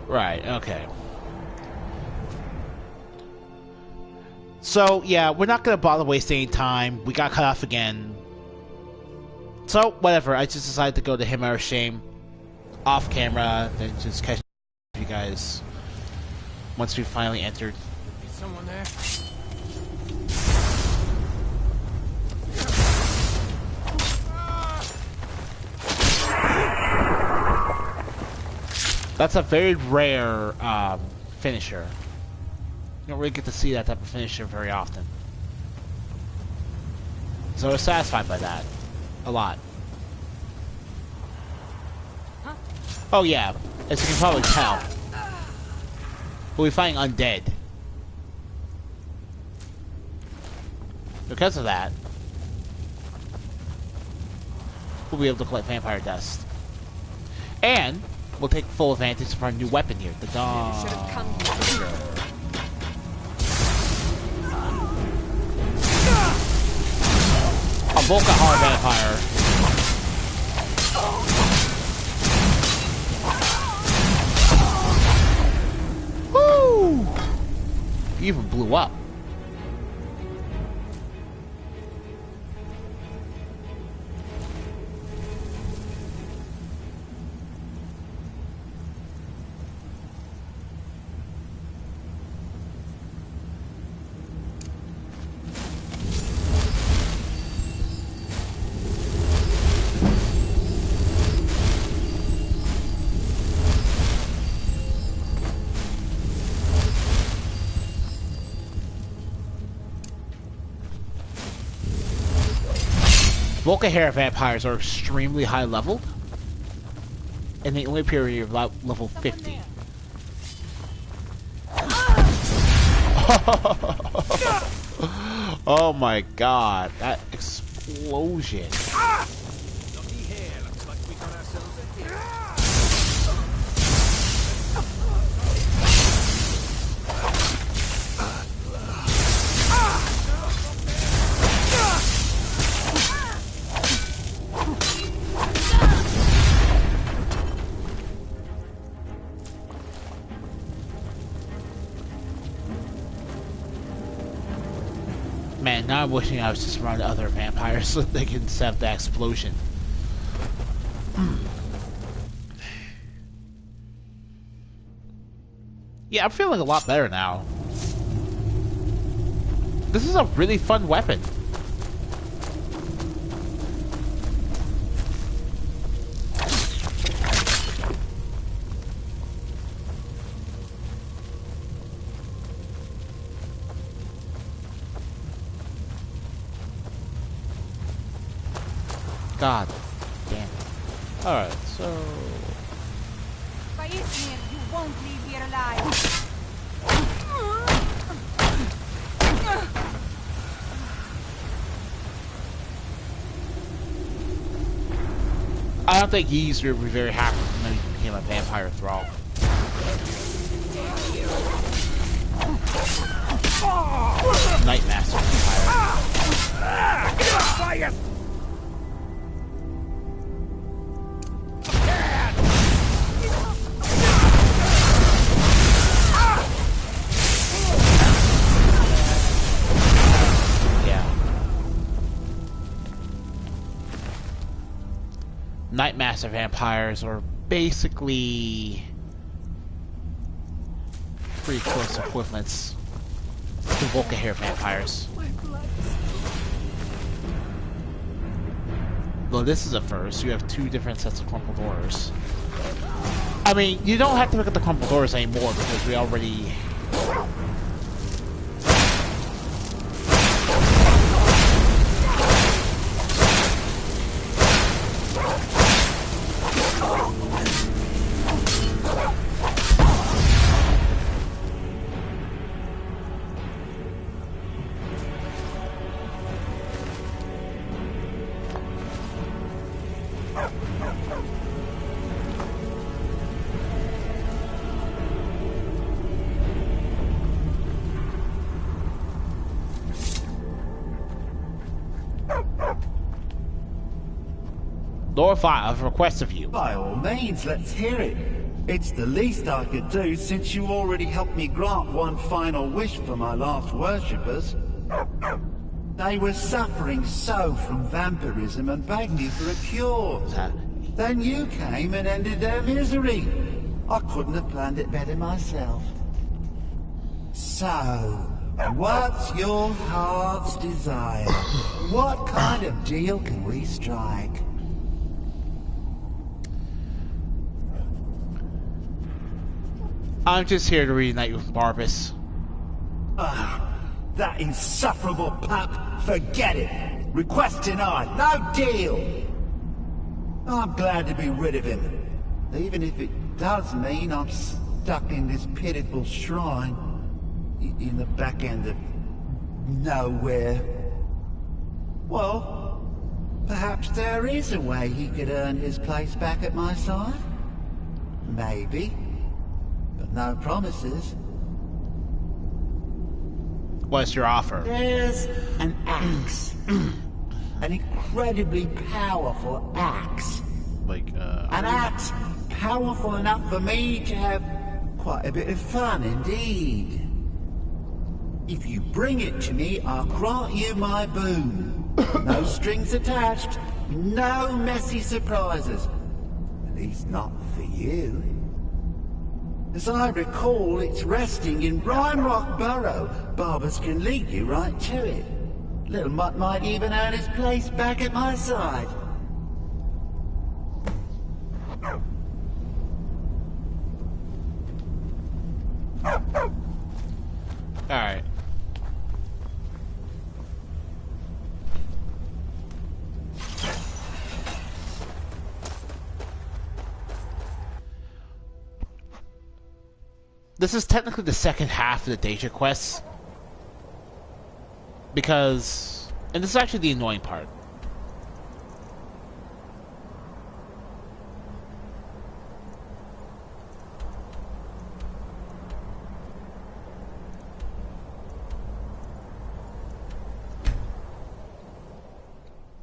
Right, okay. So, yeah, we're not gonna bother wasting any time. We got cut off again. So, whatever. I just decided to go to Him or Shame off camera, then just catch you guys once we finally entered. Is someone there? That's a very rare finisher. You don't really get to see that type of finisher very often. So I was satisfied by that. A lot. Huh? Oh yeah, as you can probably tell. We'll be fighting undead. Because of that, we'll be able to collect vampire dust. And we'll take full advantage of our new weapon here, the Dawn. You should have come here. A Volkahar vampire. Woo! He even blew up. Volkahar vampires are extremely high leveled, and they only appear at level 50. Oh my god, that explosion. Looky here, looks like we got ourselves a hit. Man, now I'm wishing I was just around other vampires so they can set up that explosion. Yeah, I'm feeling a lot better now. This is a really fun weapon. God damn it. Alright, so... By Ismir, you won't leave here alive. I don't think Ys would be very happy when he became a vampire thrall. Nightmaster vampire. Nightmaster vampires are basically pretty close equivalents to Volkahar vampires. Though this is a first, you have two different sets of crumpled doors. I mean, you don't have to look at the crumpled doors anymore because we already... Door 5, a request of you. By all means, let's hear it. It's the least I could do since you already helped me grant one final wish for my last worshippers. They were suffering so from vampirism and begged me for a cure. Then you came and ended their misery. I couldn't have planned it better myself. So, what's your heart's desire? What kind of deal can we strike? I'm just here to reunite with Barbas. That insufferable pup. Forget it. Request denied. No deal. I'm glad to be rid of him. Even if it does mean I'm stuck in this pitiful shrine. In the back end of nowhere. Well, perhaps there is a way he could earn his place back at my side. Maybe. But no promises. What's your offer? There's an axe. An incredibly powerful axe. Like, An axe powerful enough for me to have quite a bit of fun indeed. If you bring it to me, I'll grant you my boon. No strings attached, no messy surprises. At least not for you. As I recall, it's resting in Rhymerock Burrow. Barbas can lead you right to it. Little Mutt might even earn his place back at my side. alright. This is technically the second half of the Daedra quest. Because... and this is actually the annoying part.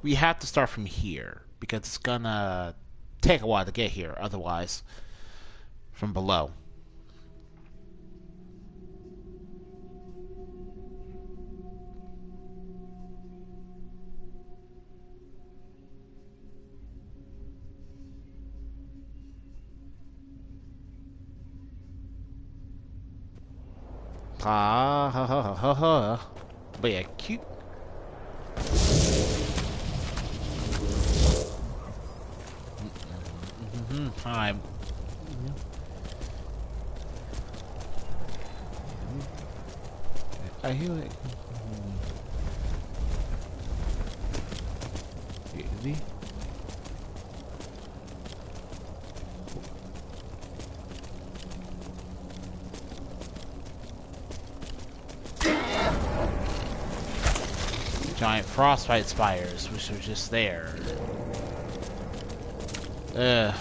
We have to start from here. Because it's gonna take a while to get here. Otherwise, from below. Ha ha ha ha ha. But yeah, cute. Time. I hear it. Easy. Giant frostbite spires, which are just there. Ugh.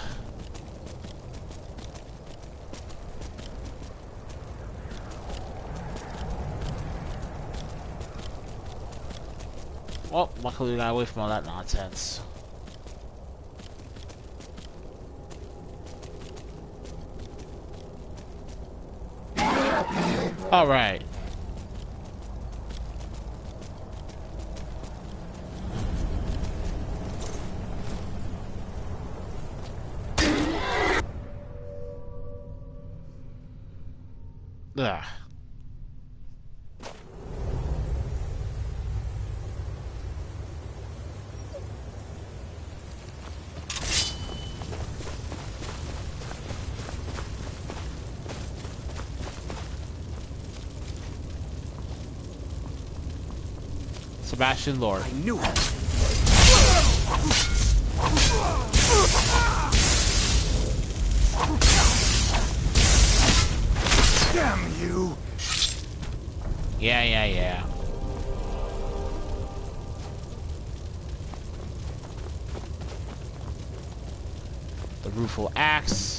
Well, luckily we got away from all that nonsense. Alright. Ugh. Sebastian Lord. I knew it. Damn you! Yeah. The rueful axe.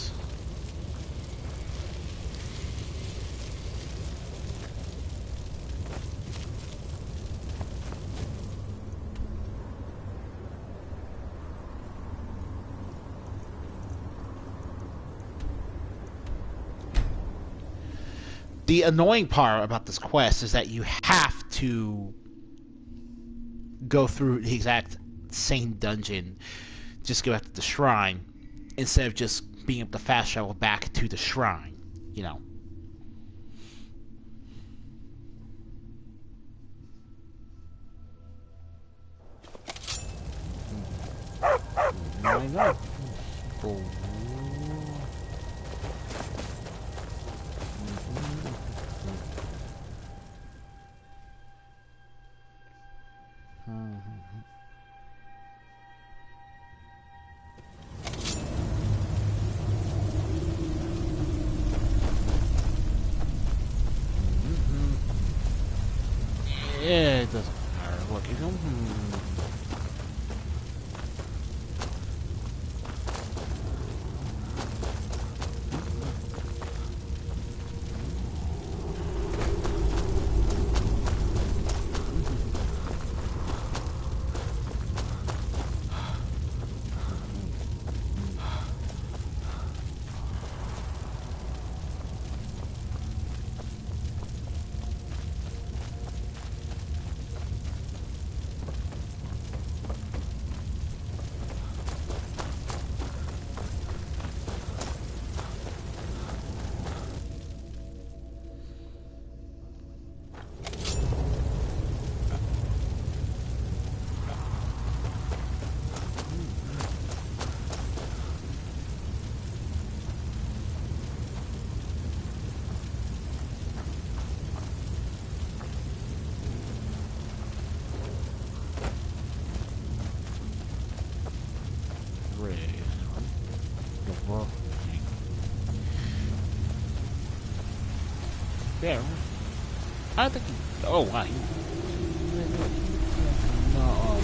The annoying part about this quest is that you have to go through the exact same dungeon, just go back to the shrine, instead of just being able to fast travel back to the shrine, you know. I know. Yeah, it doesn't matter. Look, if you there. I think. Oh, wow. No.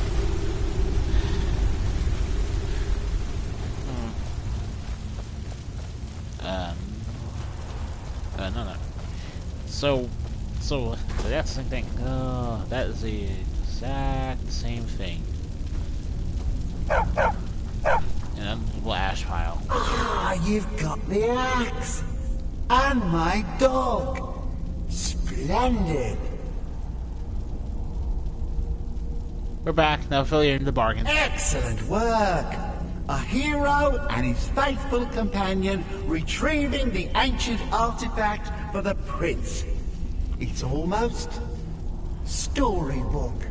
No. So that's the same thing. That is the exact same thing. And then the little ash pile. Ah, you've got the axe. And my dog. Splendid. We're back. Now fill you in the bargain. Excellent work. A hero and his faithful companion retrieving the ancient artifact for the prince. It's almost storybook.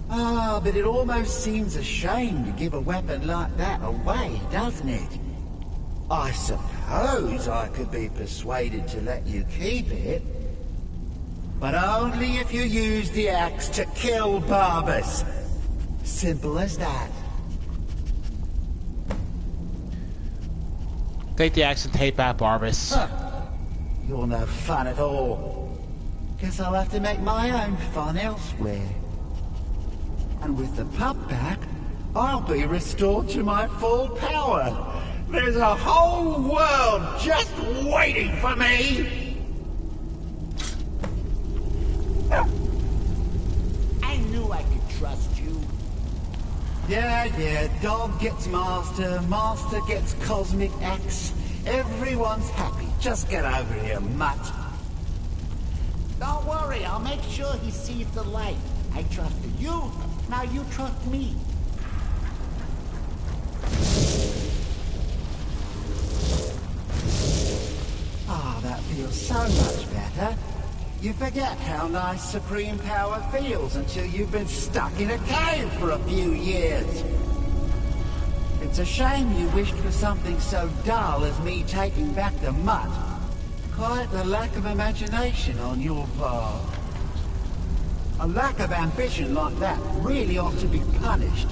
Ah, but it almost seems a shame to give a weapon like that away, doesn't it? I suppose I could be persuaded to let you keep it. But only if you use the axe to kill Barbas. Simple as that. Take the axe and take back Barbas. Huh. You're no fun at all. Guess I'll have to make my own fun elsewhere. And with the pup back, I'll be restored to my full power. There's a whole world just waiting for me! I knew I could trust you. Yeah, dog gets master, master gets cosmic axe. Everyone's happy. Just get over here, mutt. Don't worry, I'll make sure he sees the light. I trusted you, now you trust me. Ah, that feels so much better. You forget how nice supreme power feels until you've been stuck in a cave for a few years. It's a shame you wished for something so dull as me taking back the mutt. Quite the lack of imagination on your part. A lack of ambition like that really ought to be punished.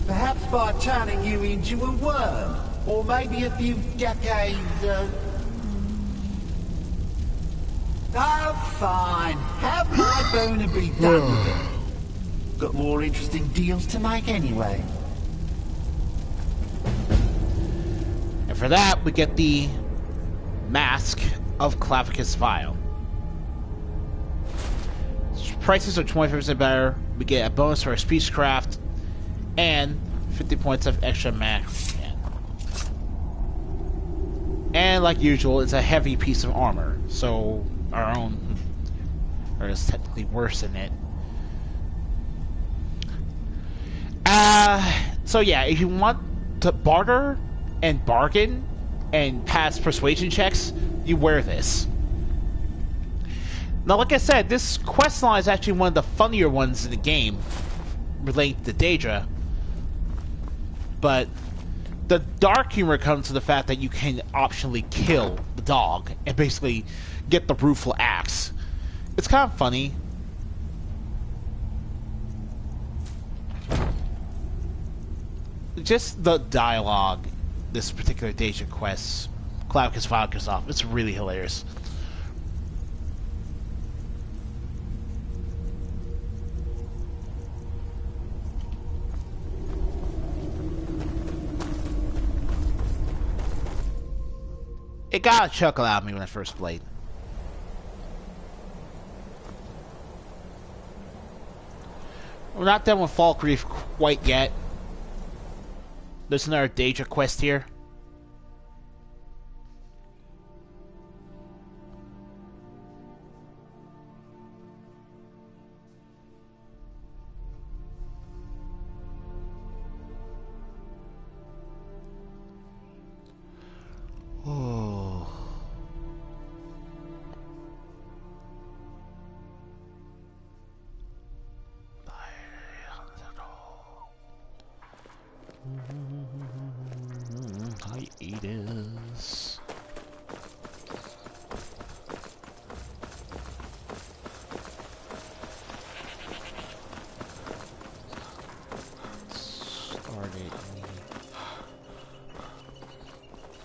Perhaps by turning you into a worm, or maybe a few decades, Oh, fine. Have my boon and be done with it. Got more interesting deals to make anyway. And for that, we get the Mask of Clavicus Vile. Prices are 25% better. We get a bonus for our speechcraft and 50 points of extra max. And like usual, it's a heavy piece of armor, so our own is technically worse than it. So yeah, if you want to barter and bargain and pass persuasion checks, you wear this. Now, like I said, this quest line is actually one of the funnier ones in the game relating to Daedra. But the dark humor comes to the fact that you can optionally kill the dog and basically get the rueful axe. It's kind of funny. Just the dialogue, this particular Daedra quest, Glaucus Valkus off, it's really hilarious. It got a chuckle out of me when I first played. We're not done with Falkreath quite yet. There's another Daedra quest here. Oh. Hiatus. Started.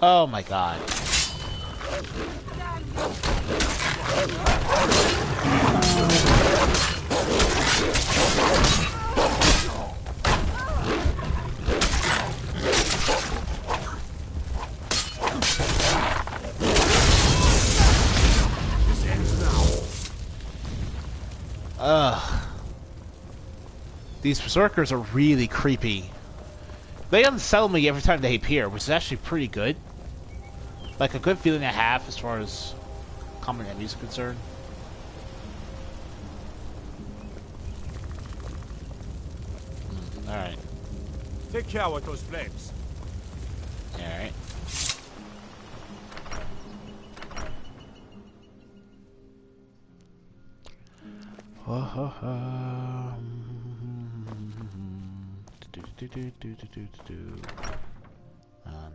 Oh my god. These berserkers are really creepy. They unsettle me every time they appear, which is actually pretty good. Like a good feeling I have as far as common enemies are concerned. Alright. Take care with those flames. Alright.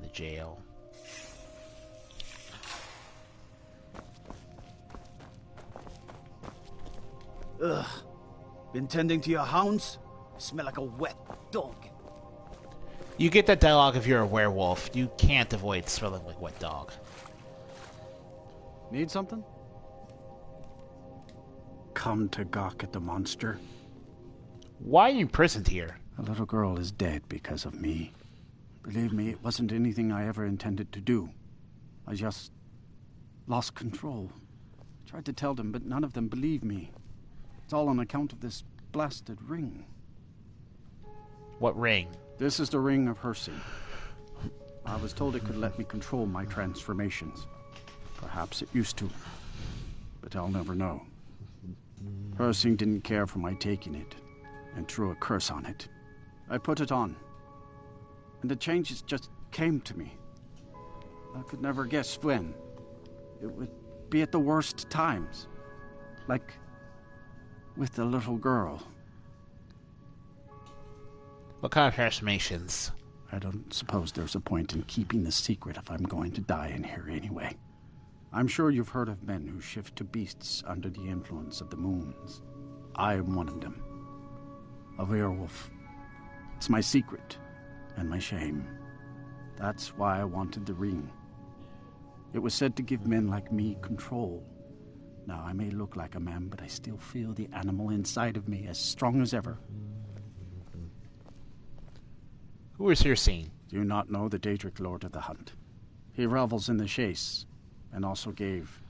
The jail. Ugh. Been tending to your hounds? Smell like a wet dog. You get that dialogue if you're a werewolf. You can't avoid smelling like wet dog. Need something? Come to gawk at the monster. Why are you imprisoned here? A little girl is dead because of me. Believe me, it wasn't anything I ever intended to do. I just lost control. Tried to tell them, but none of them believed me. It's all on account of this blasted ring. What ring? This is the ring of Hersey. I was told it could let me control my transformations. Perhaps it used to, but I'll never know. Hersey didn't care for my taking it, and threw a curse on it. I put it on, and the changes just came to me. I could never guess when. It would be at the worst times. Like with the little girl. What kind of transformations? I don't suppose there's a point in keeping the secret if I'm going to die in here anyway. I'm sure you've heard of men who shift to beasts under the influence of the moons. I am one of them. A werewolf. It's my secret and my shame. That's why I wanted the ring. It was said to give men like me control. Now, I may look like a man, but I still feel the animal inside of me as strong as ever. Who is here seen? Do you not know the Daedric Lord of the Hunt? He revels in the chase, and also gave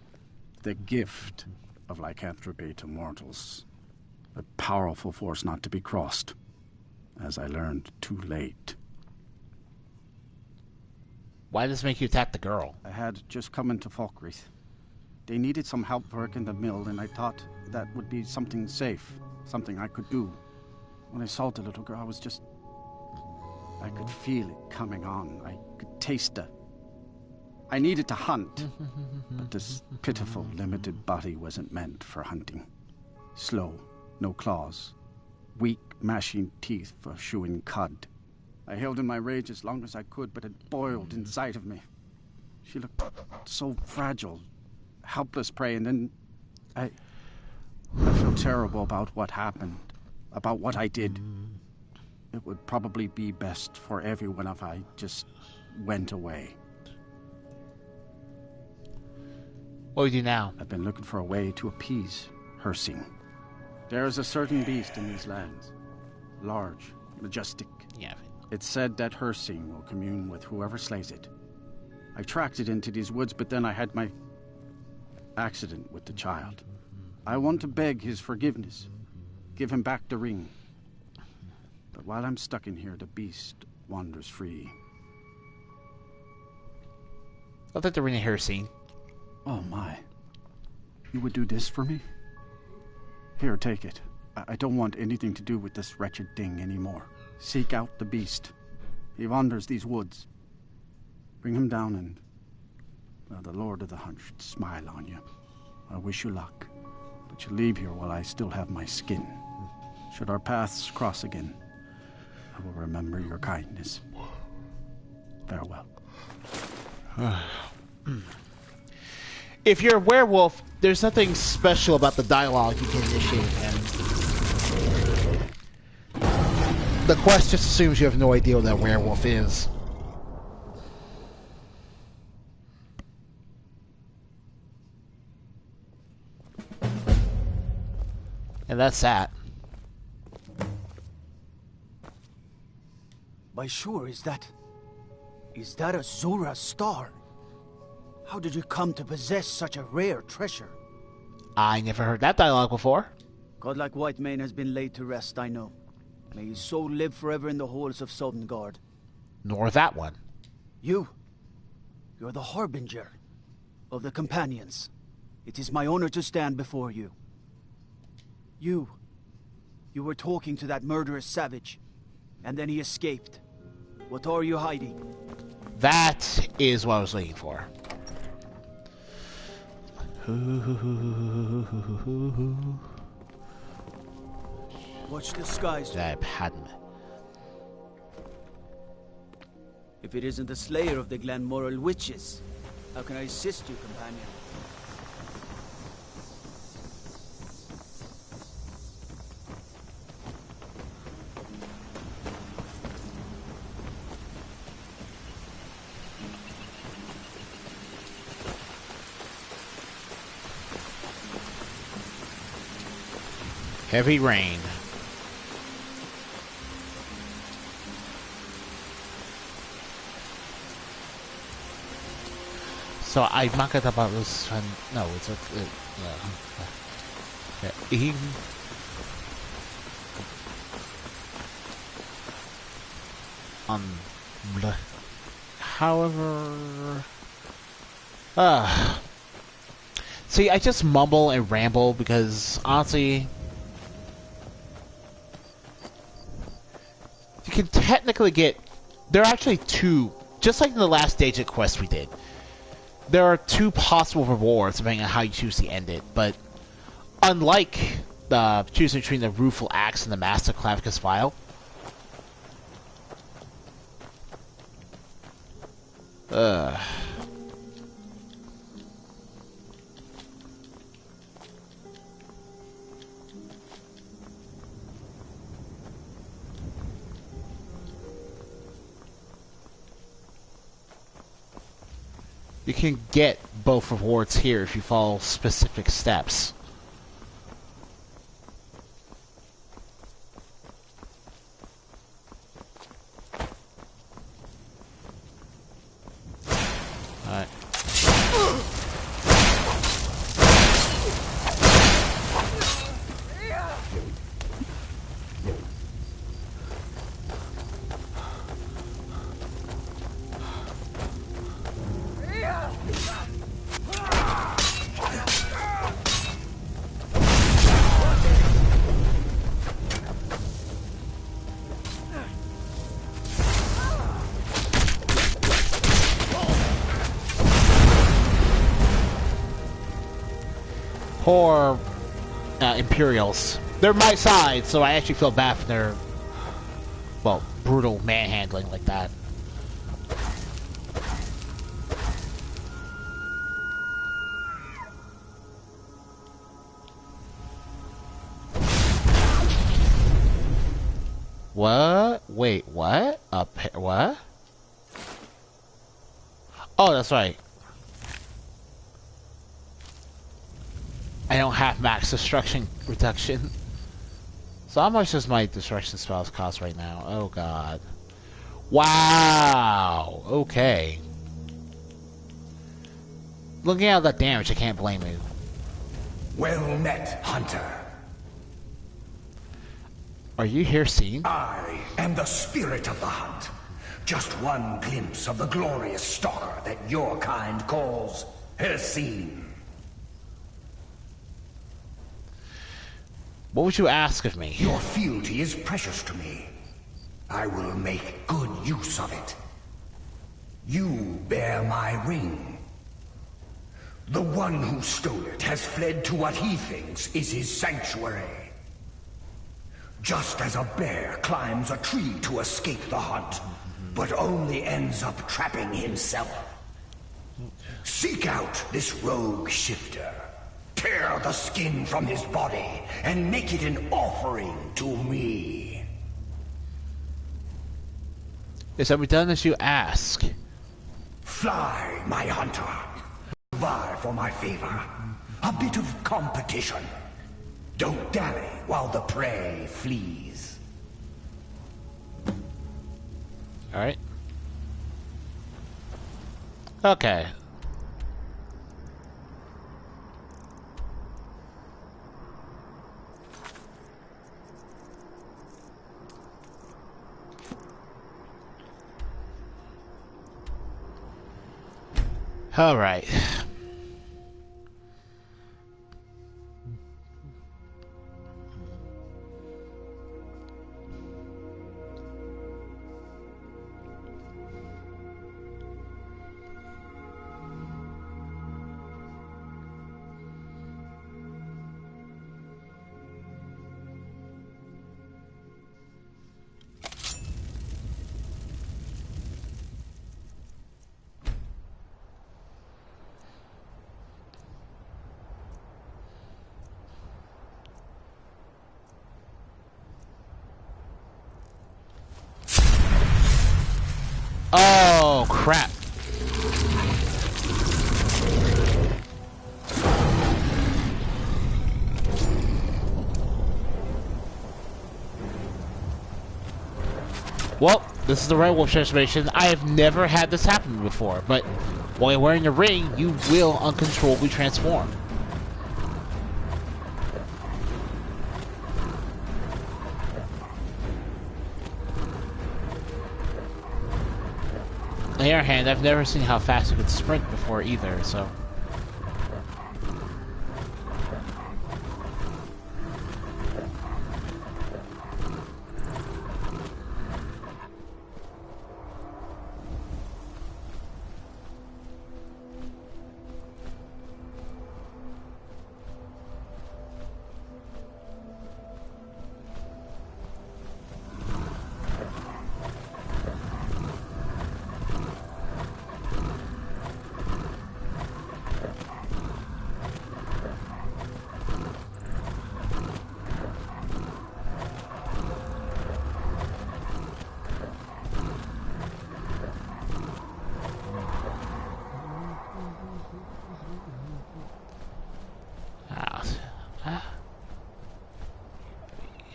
the gift of lycanthropy to mortals. A powerful force not to be crossed, as I learned too late. Why does this make you attack the girl? I had just come into Falkreath. They needed some help work in the mill, and I thought that would be something safe, something I could do. When I saw the little girl, I could feel it coming on. I could taste it. I needed to hunt, but this pitiful, limited body wasn't meant for hunting. Slow, no claws, weak, mashing teeth for chewing cud. I held in my rage as long as I could, but it boiled inside of me. She looked so fragile, helpless prey, and then I felt terrible about what happened, about what I did. It would probably be best for everyone if I just went away. What do we do now? I've been looking for a way to appease Hersing. There is a certain beast in these lands. Large, majestic. Yeah. It's said that Hersing will commune with whoever slays it. I tracked it into these woods, but then I had my accident with the child. I want to beg his forgiveness. Give him back the ring. But while I'm stuck in here, the beast wanders free. I'll take the ring of Hersing. Oh my. You would do this for me? Here, take it. I don't want anything to do with this wretched thing anymore. Seek out the beast. He wanders these woods. Bring him down and... well, the Lord of the Hunt should smile on you. I wish you luck. But you leave here while I still have my skin. Should our paths cross again, I will remember your kindness. Farewell. If you're a werewolf, there's nothing special about the dialogue you can initiate, and the quest just assumes you have no idea what that werewolf is. And that's that. By sure, is that a Zora star? How did you come to possess such a rare treasure? I never heard that dialogue before. Godlike Whitemane has been laid to rest, I know. May his soul live forever in the halls of Sovngarde. Nor that one. You're the harbinger of the companions. It is my honor to stand before you. You were talking to that murderous savage, and then he escaped. What are you hiding? That is what I was looking for. Watch the skies. Padme. If it isn't the slayer of the Glenmoral witches, how can I assist you, companion? Heavy rain. So I'm not gonna talk about this one. No, it's a however, see, I just mumble and ramble because honestly, you can technically get. There are actually two, just like in the last Daedra quest we did. There are two possible rewards depending on how you choose to end it, but unlike choosing between the Rueful Axe and the Master Clavicus Vial, you can get both rewards here if you follow specific steps. Alright. Poor Imperials. They're my side, so I actually feel bad for their, well, brutal manhandling like that. What? Wait, what? Up here? What? Oh, that's right. I don't have max destruction reduction. So how much does my destruction spells cost right now? Oh god. Wow. Okay. Looking at that damage, I can't blame you. Well met, Hunter. Are you here seeing? I am the spirit of the hunt. Just one glimpse of the glorious stalker that your kind calls Hercine. What would you ask of me? Your fealty is precious to me. I will make good use of it. You bear my ring. The one who stole it has fled to what he thinks is his sanctuary. Just as a bear climbs a tree to escape the hunt, but only ends up trapping himself. Seek out this rogue shifter. Tear the skin from his body and make it an offering to me. Is that done as you ask? Fly, my hunter. Vie for my favor. A bit of competition. Don't dally while the prey flees. Alright. Okay. Alright. Oh, crap. Well, this is the Red Wolf transformation. I have never had this happen before, but while you're wearing the ring, you will uncontrollably transform. On the other hand, I've never seen how fast you can sprint before either, so...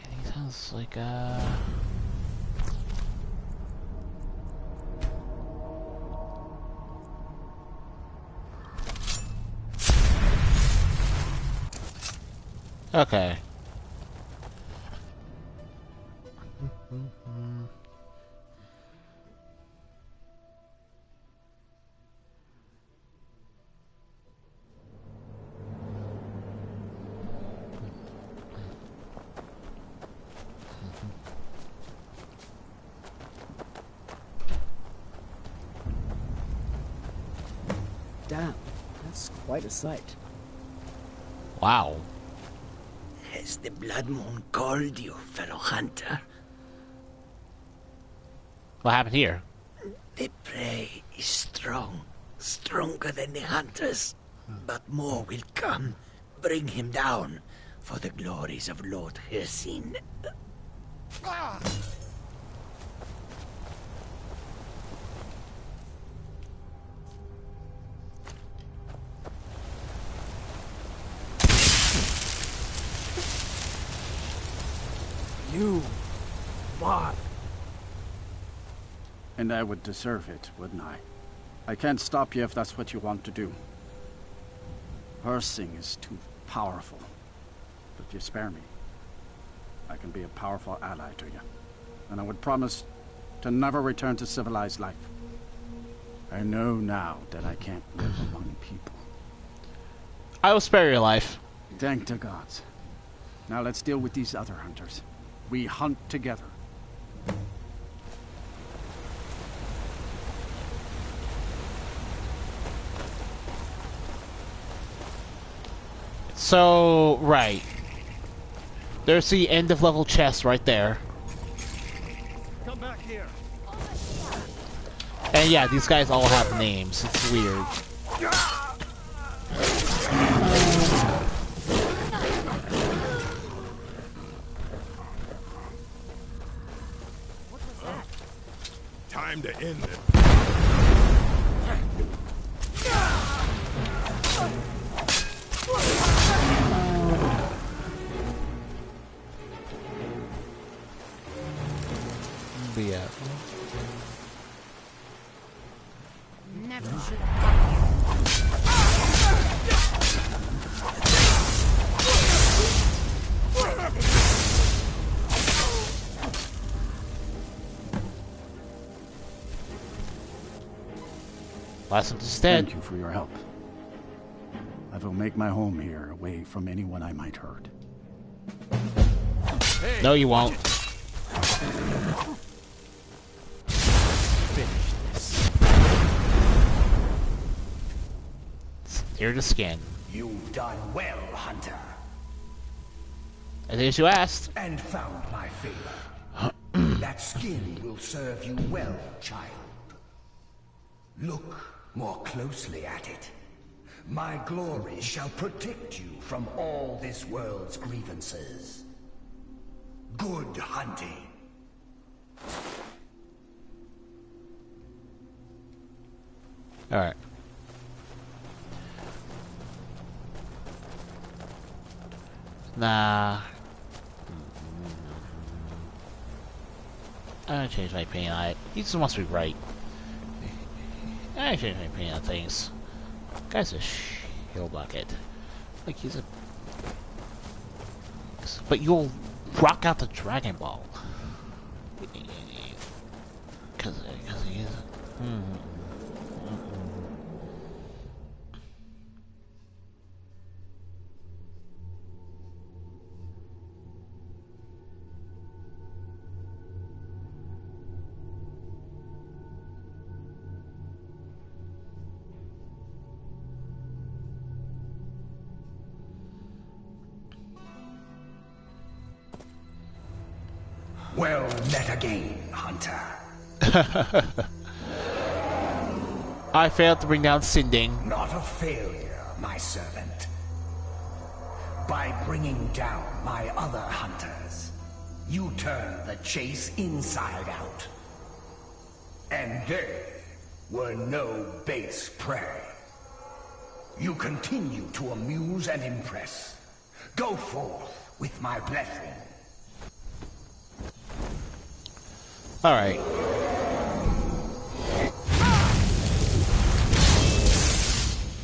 He sounds like okay. Damn, that's quite a sight. Wow. Has the Blood Moon called you, fellow hunter? What happened here? The prey is strong, stronger than the hunters. But more will come. Bring him down for the glories of Lord Hircine. You... What? And I would deserve it, wouldn't I? I can't stop you if that's what you want to do. Hircine is too powerful. But if you spare me, I can be a powerful ally to you. And I would promise to never return to civilized life. I know now that I can't live among people. I will spare your life. Thank the gods. Now let's deal with these other hunters. We hunt together. So, right. There's the end of level chest right there. Come back here. And yeah, these guys all have names. It's weird. Time to end it. Yeah. Never should have come Lesson instead. Thank you for your help. I will make my home here, away from anyone I might hurt. Hey, No, you won't. finish this. Ear to skin. You've done well, hunter, As is you asked. and found my favor. That skin will serve you well, child. Look more closely at it. My glory shall protect you from all this world's grievances. Good hunting. Alright. Nah. I'm gonna change my opinion on it. He just wants to be right. I'm gonna change my opinion on things. Guy's a shield bucket. Like he's a... But you'll rock out the Dragon Ball. Cause he is... Well met again, hunter. I failed to bring down Sinding. Not a failure, my servant. By bringing down my other hunters, you turn the chase inside out. And they were no base prey. You continue to amuse and impress. Go forth with my blessing. Alright.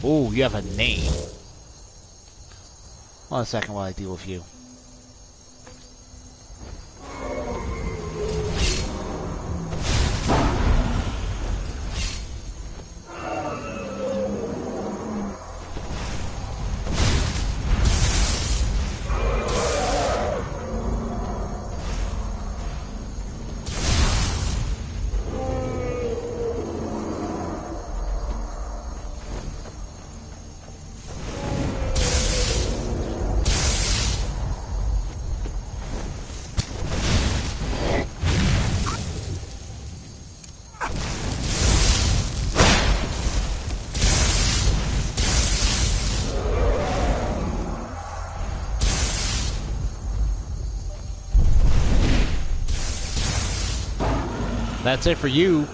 Ooh, you have a name. Hold on a second while I deal with you. That's it for you.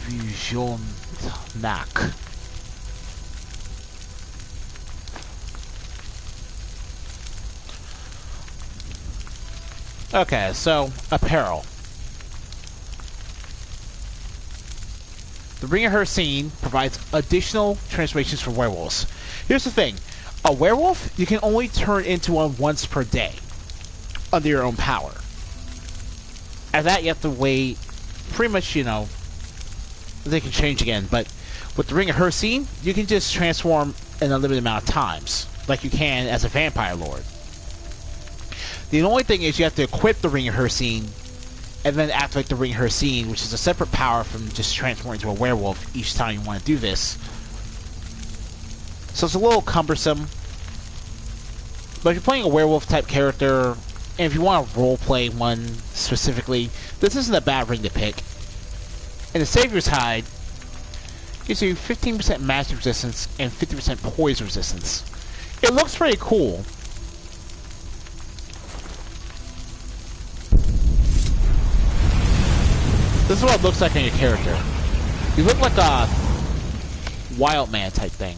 Vision Knack. Okay, so apparel. The Ring of Her scene provides additional transformations for werewolves. Here's the thing. A werewolf, you can only turn into one once per day. Under your own power. And that you have to wait pretty much, you know, they can change again. But with the Ring of Her scene, you can just transform in a limited amount of times. Like you can as a vampire lord. The only thing is you have to equip the Ring of Her scene and then activate the Ring of Her scene, which is a separate power from just transforming into a werewolf each time you want to do this. So it's a little cumbersome. But if you're playing a werewolf type character, and if you want to roleplay one specifically, this isn't a bad ring to pick. And the Savior's Hide gives you 15% magic resistance and 50% poison resistance. It looks pretty cool. This is what it looks like on your character. You look like a wild man type thing.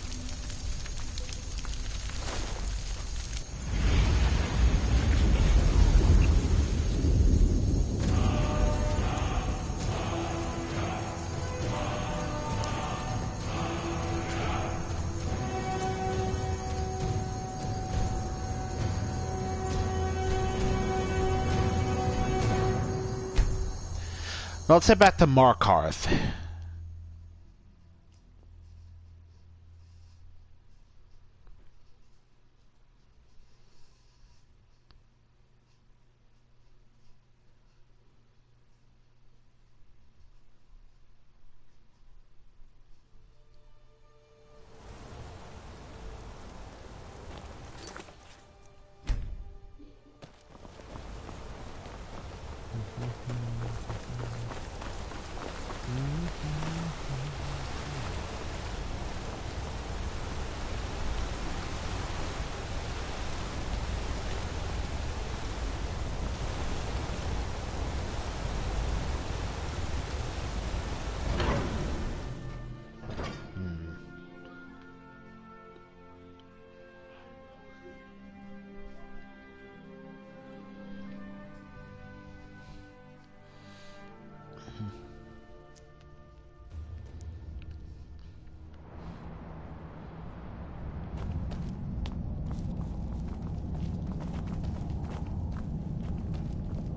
Now let's head back to Markarth.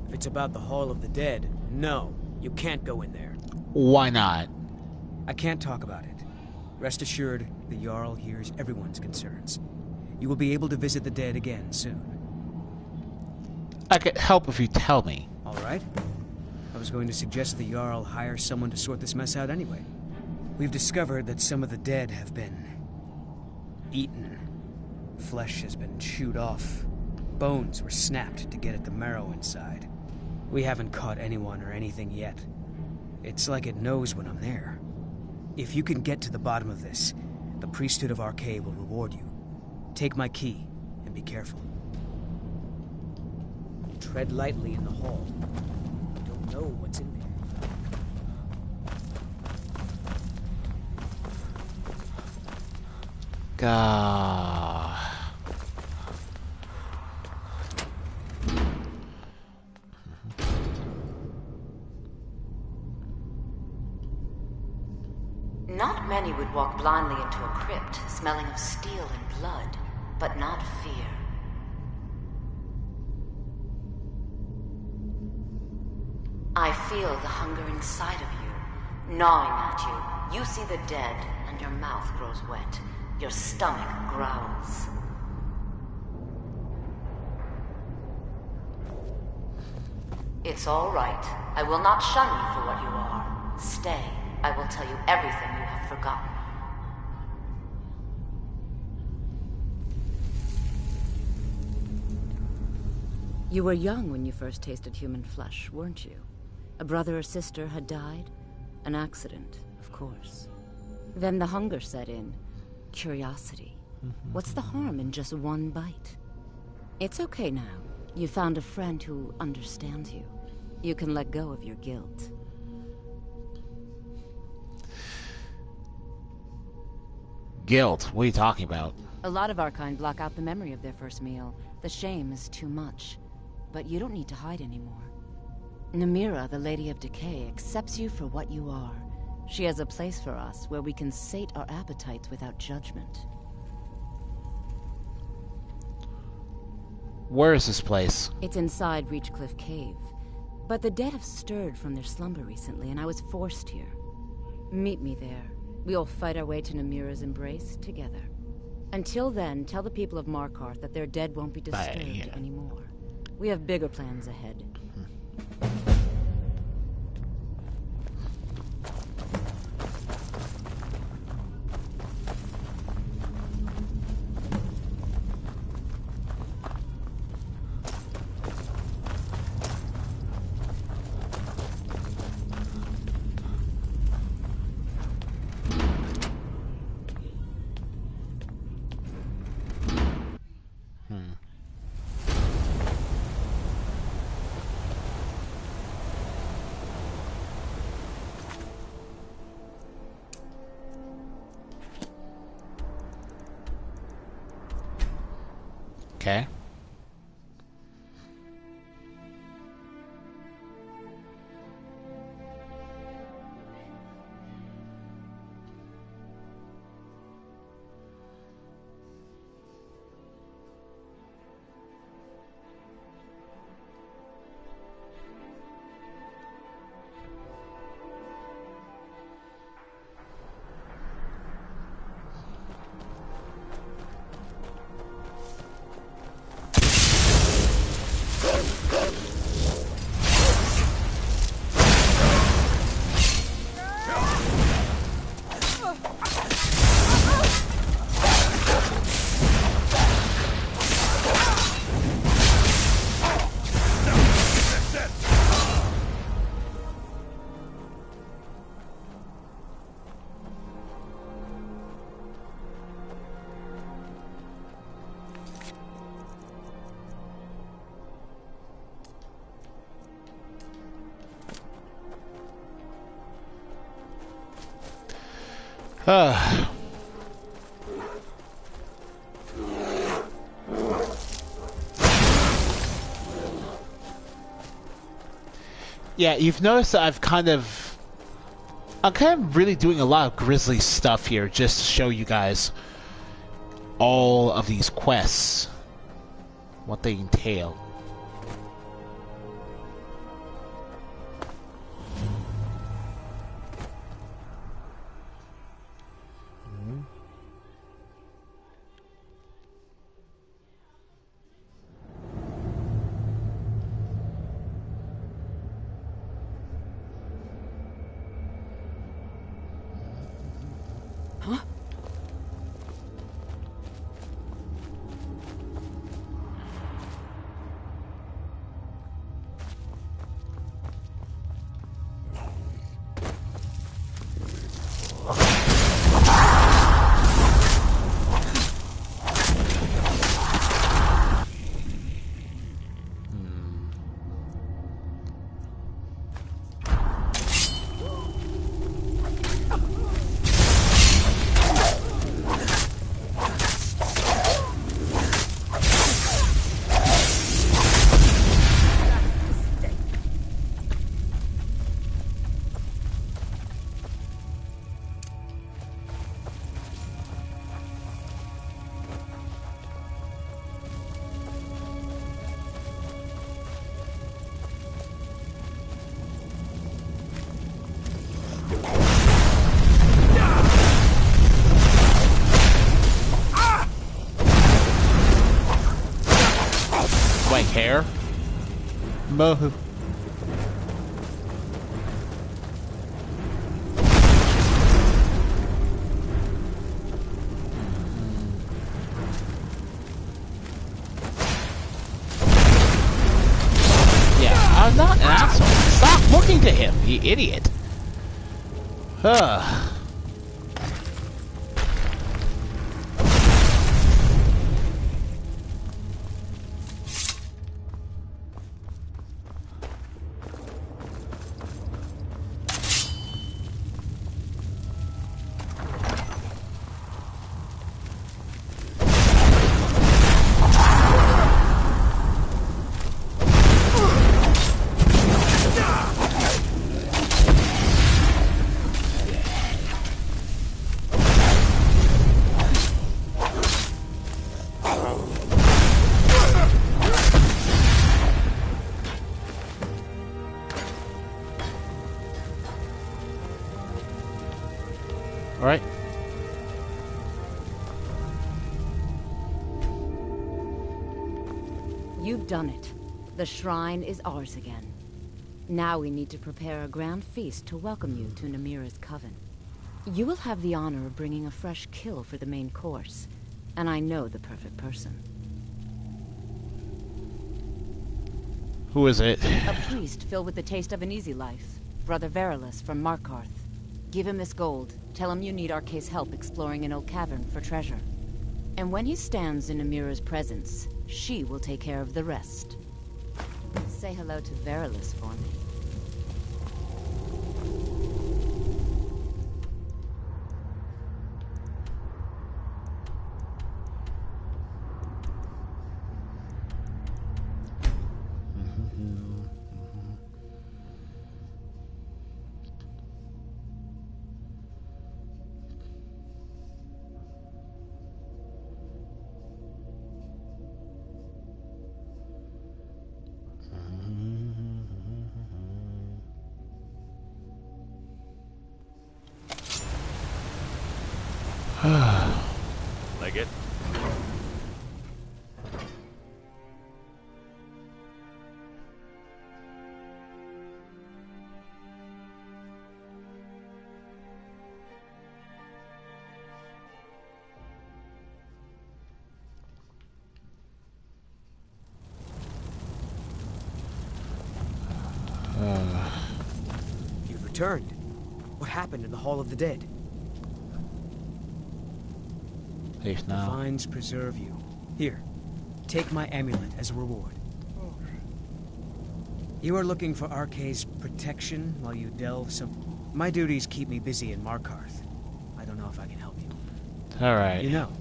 If it's about the Hall of the Dead, no, you can't go in there. Why not? I can't talk about it. Rest assured, the Jarl hears everyone's concerns. You will be able to visit the dead again soon. I could help if you tell me. All right. I was going to suggest the Jarl hire someone to sort this mess out anyway. We've discovered that some of the dead have been eaten. Flesh has been chewed off. Bones were snapped to get at the marrow inside. We haven't caught anyone or anything yet. It's like it knows when I'm there. If you can get to the bottom of this, the priesthood of Arcade will reward you. Take my key, and be careful. Tread lightly in the hall. You don't know what's in there. God. Not many would walk blindly into a crypt, smelling of steel and blood, but not fear. I feel the hunger inside of you, gnawing at you. You see the dead, and your mouth grows wet. Your stomach growls. It's all right. I will not shun you for what you are. Stay. I will tell you everything you have forgotten. You were young when you first tasted human flesh, weren't you? A brother or sister had died? An accident, of course. Then the hunger set in. Curiosity. What's the harm in just one bite? It's okay now. You found a friend who understands you. You can let go of your guilt. Guilt? What are you talking about? A lot of our kind block out the memory of their first meal. The shame is too much. But you don't need to hide anymore. Namira, the Lady of Decay, accepts you for what you are. She has a place for us where we can sate our appetites without judgment. Where is this place? It's inside Reachcliff Cave. But the dead have stirred from their slumber recently, and I was forced here. Meet me there. We'll fight our way to Namira's embrace together. Until then, tell the people of Markarth that their dead won't be disturbed anymore. We have bigger plans ahead. Okay. Yeah, you've noticed that I'm kind of really doing a lot of grisly stuff here just to show you guys all of these quests, what they entail. Hair? Mohu. Yeah, I'm not an asshole. Stop looking to him, you idiot. Huh. Alright. You've done it. The shrine is ours again. Now we need to prepare a grand feast to welcome you to Namira's coven. You will have the honor of bringing a fresh kill for the main course, and I know the perfect person. Who is it? A priest filled with the taste of an easy life. Brother Verilus from Markarth. Give him this gold. Tell him you need Arcae's help exploring an old cavern for treasure. And when he stands in Namira's presence, she will take care of the rest. Say hello to Verilus for me. Like it? You've returned. What happened in the Hall of the Dead? Safe The now. vines preserve you. Here, take my amulet as a reward. You are looking for Arcae's protection while you delve some... My duties keep me busy in Markarth. I don't know if I can help you. Alright. You know,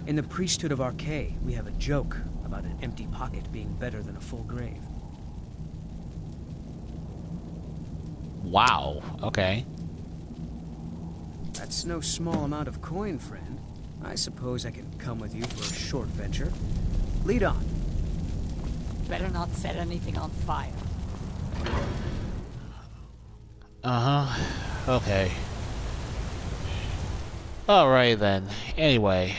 in the priesthood of Arcae, we have a joke about an empty pocket being better than a full grave. Wow. Okay. That's no small amount of coin, friend. I suppose I can come with you for a short venture. Lead on. Better not set anything on fire. Uh-huh. Okay. Alright then. Anyway.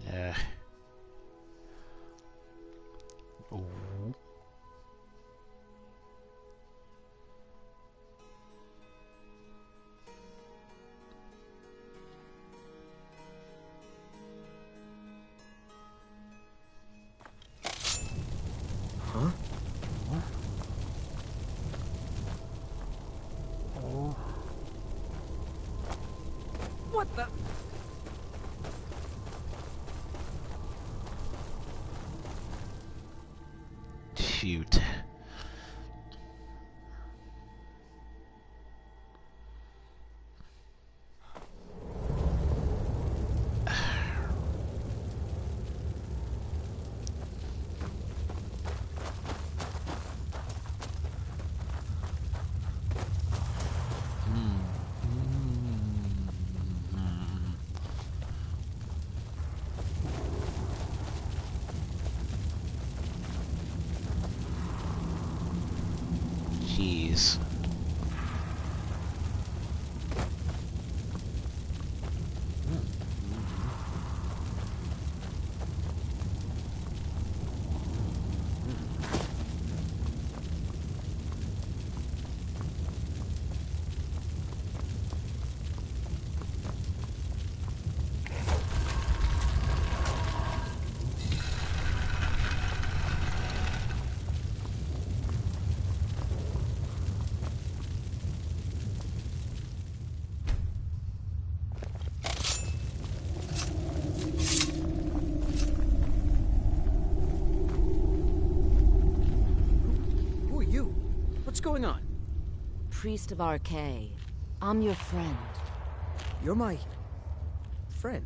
Yeah. Ooh. Huh? What the? Shoot. Jeez. Who are you? What's going on? Priest of Arcae. I'm your friend. You're my... friend.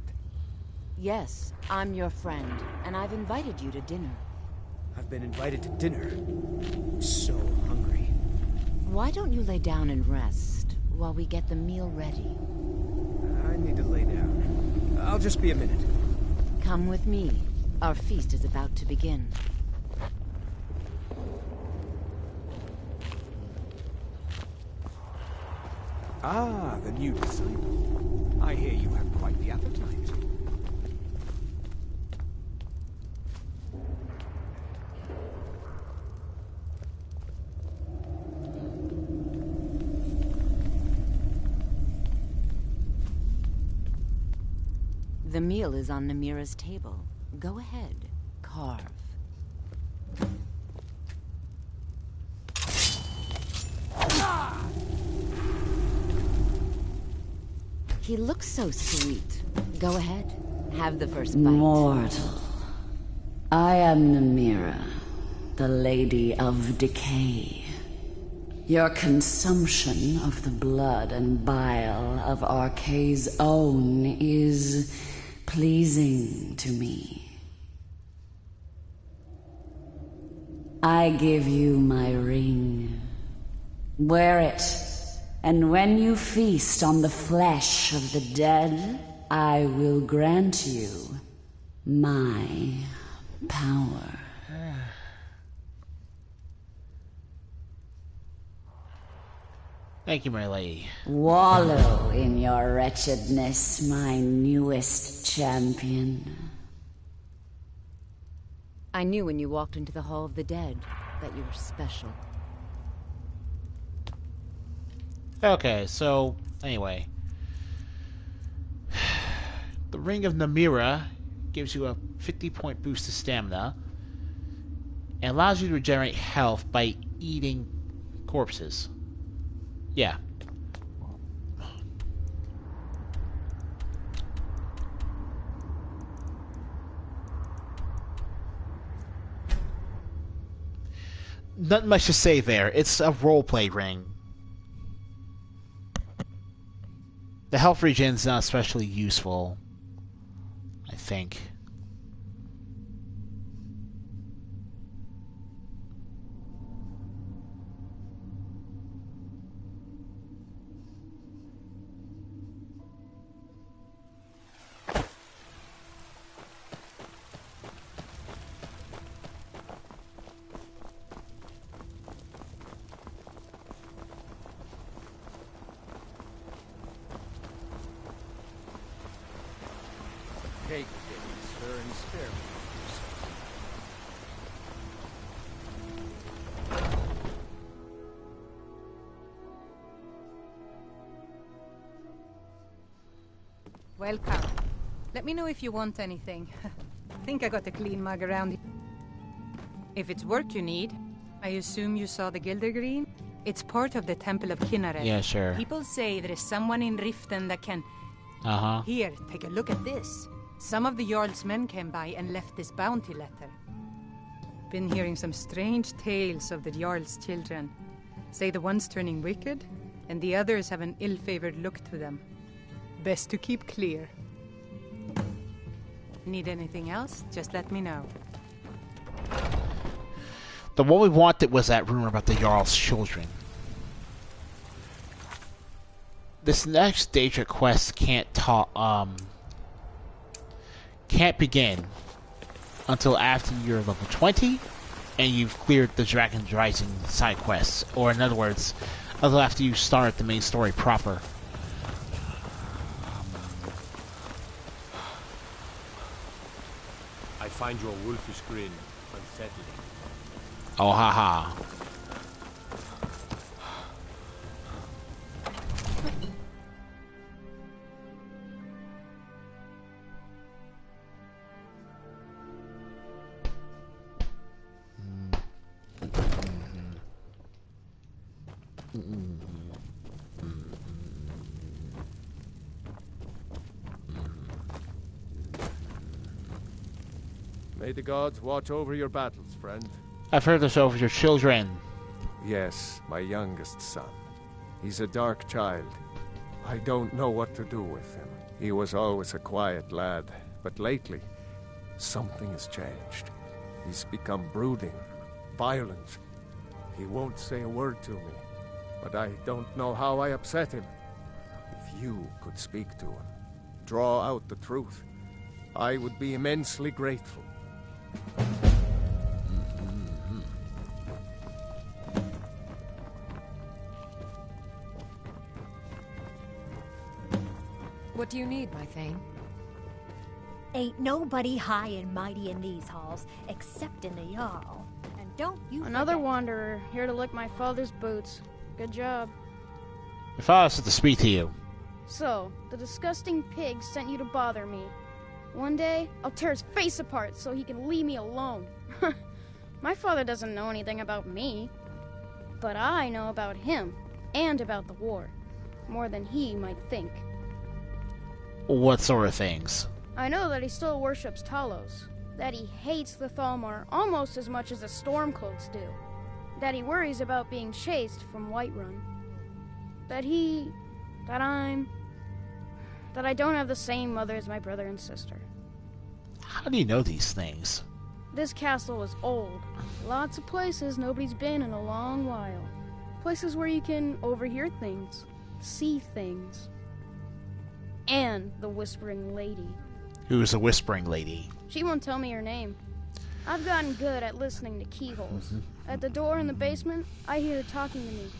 Yes, I'm your friend, and I've invited you to dinner. I've been invited to dinner. I'm so hungry. Why don't you lay down and rest while we get the meal ready? I need to lay down. I'll just be a minute. Come with me. Our feast is about to begin. Ah, the new disciple. I hear you have quite the appetite. The meal is on Namira's table. Go ahead, carve. He looks so sweet. Go ahead, have the first bite. Mortal. I am Namira, the Lady of Decay. Your consumption of the blood and bile of Arkay's own is pleasing to me. I give you my ring. Wear it, and when you feast on the flesh of the dead, I will grant you my power. Thank you, my lady. Wallow in your wretchedness, my newest champion. I knew when you walked into the Hall of the Dead that you were special. Okay, so, anyway. The Ring of Namira gives you a 50-point boost to stamina and allows you to regenerate health by eating corpses. Yeah. Nothing much to say there. It's a roleplay ring. The health regen is not especially useful, I think. Cake, please, sir, and spare me. Welcome. Let me know if you want anything. Think I got a clean mug around here. If it's work you need, I assume you saw the Gildergreen? It's part of the Temple of Kinneret. Yeah, sure. People say there is someone in Riften that can... Uh-huh. Here, take a look at this. Some of the Jarl's men came by and left this bounty letter. Been hearing some strange tales of the Jarl's children. Say the one's turning wicked, and the others have an ill-favored look to them. Best to keep clear. Need anything else? Just let me know. The one we wanted was that rumor about the Jarl's children. This next Daedra quest can't begin until after you're level 20 and you've cleared the Dragon's Rising side quests, or in other words, until after you start the main story proper. I find your wolfish grin unsettling. Oh, haha. May the gods watch over your battles, friend. I've heard this over your children. Yes, my youngest son. He's a dark child. I don't know what to do with him. He was always a quiet lad, but lately, something has changed. He's become brooding, violent. He won't say a word to me, but I don't know how I upset him. If you could speak to him, draw out the truth, I would be immensely grateful. What do you need, my Thane? Ain't nobody high and mighty in these halls, except in the Jarl. And don't you Another forget... wanderer, here to lick my father's boots. Good job. Your father said to speak to you. So, the disgusting pig sent you to bother me. One day, I'll tear his face apart so he can leave me alone. My father doesn't know anything about me. But I know about him, and about the war. More than he might think. What sort of things? I know that he still worships Talos. That he hates the Thalmor almost as much as the Stormcloaks do. That he worries about being chased from Whiterun. That I don't have the same mother as my brother and sister. How do you know these things? This castle is old. Lots of places nobody's been in a long while. Places where you can overhear things, see things. And the Whispering Lady. Who's the Whispering Lady? She won't tell me her name. I've gotten good at listening to keyholes. At the door in the basement, I hear her talking to me.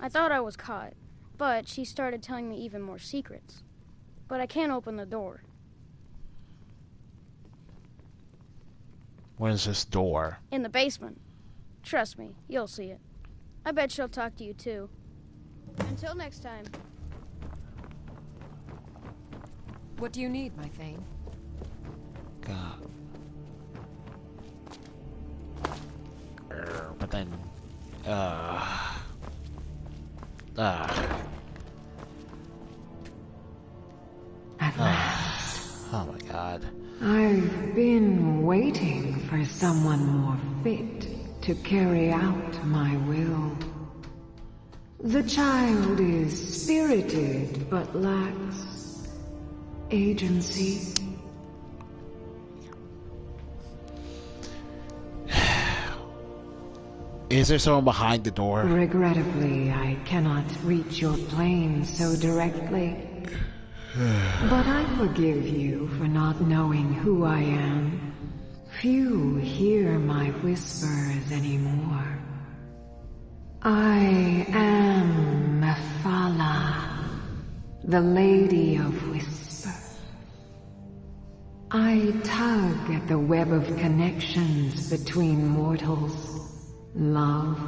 I thought I was caught, but she started telling me even more secrets. But I can't open the door. Where's this door? In the basement. Trust me, you'll see it. I bet she'll talk to you too. Until next time. What do you need, my Thane? God. But then, oh my God. I've been waiting for someone more fit to carry out my will. The child is spirited but lacks agency. Is there someone behind the door? Regrettably, I cannot reach your plane so directly. But I forgive you for not knowing who I am. Few hear my whispers anymore. I am Mephala, the Lady of Whisper. I tug at the web of connections between mortals. Love,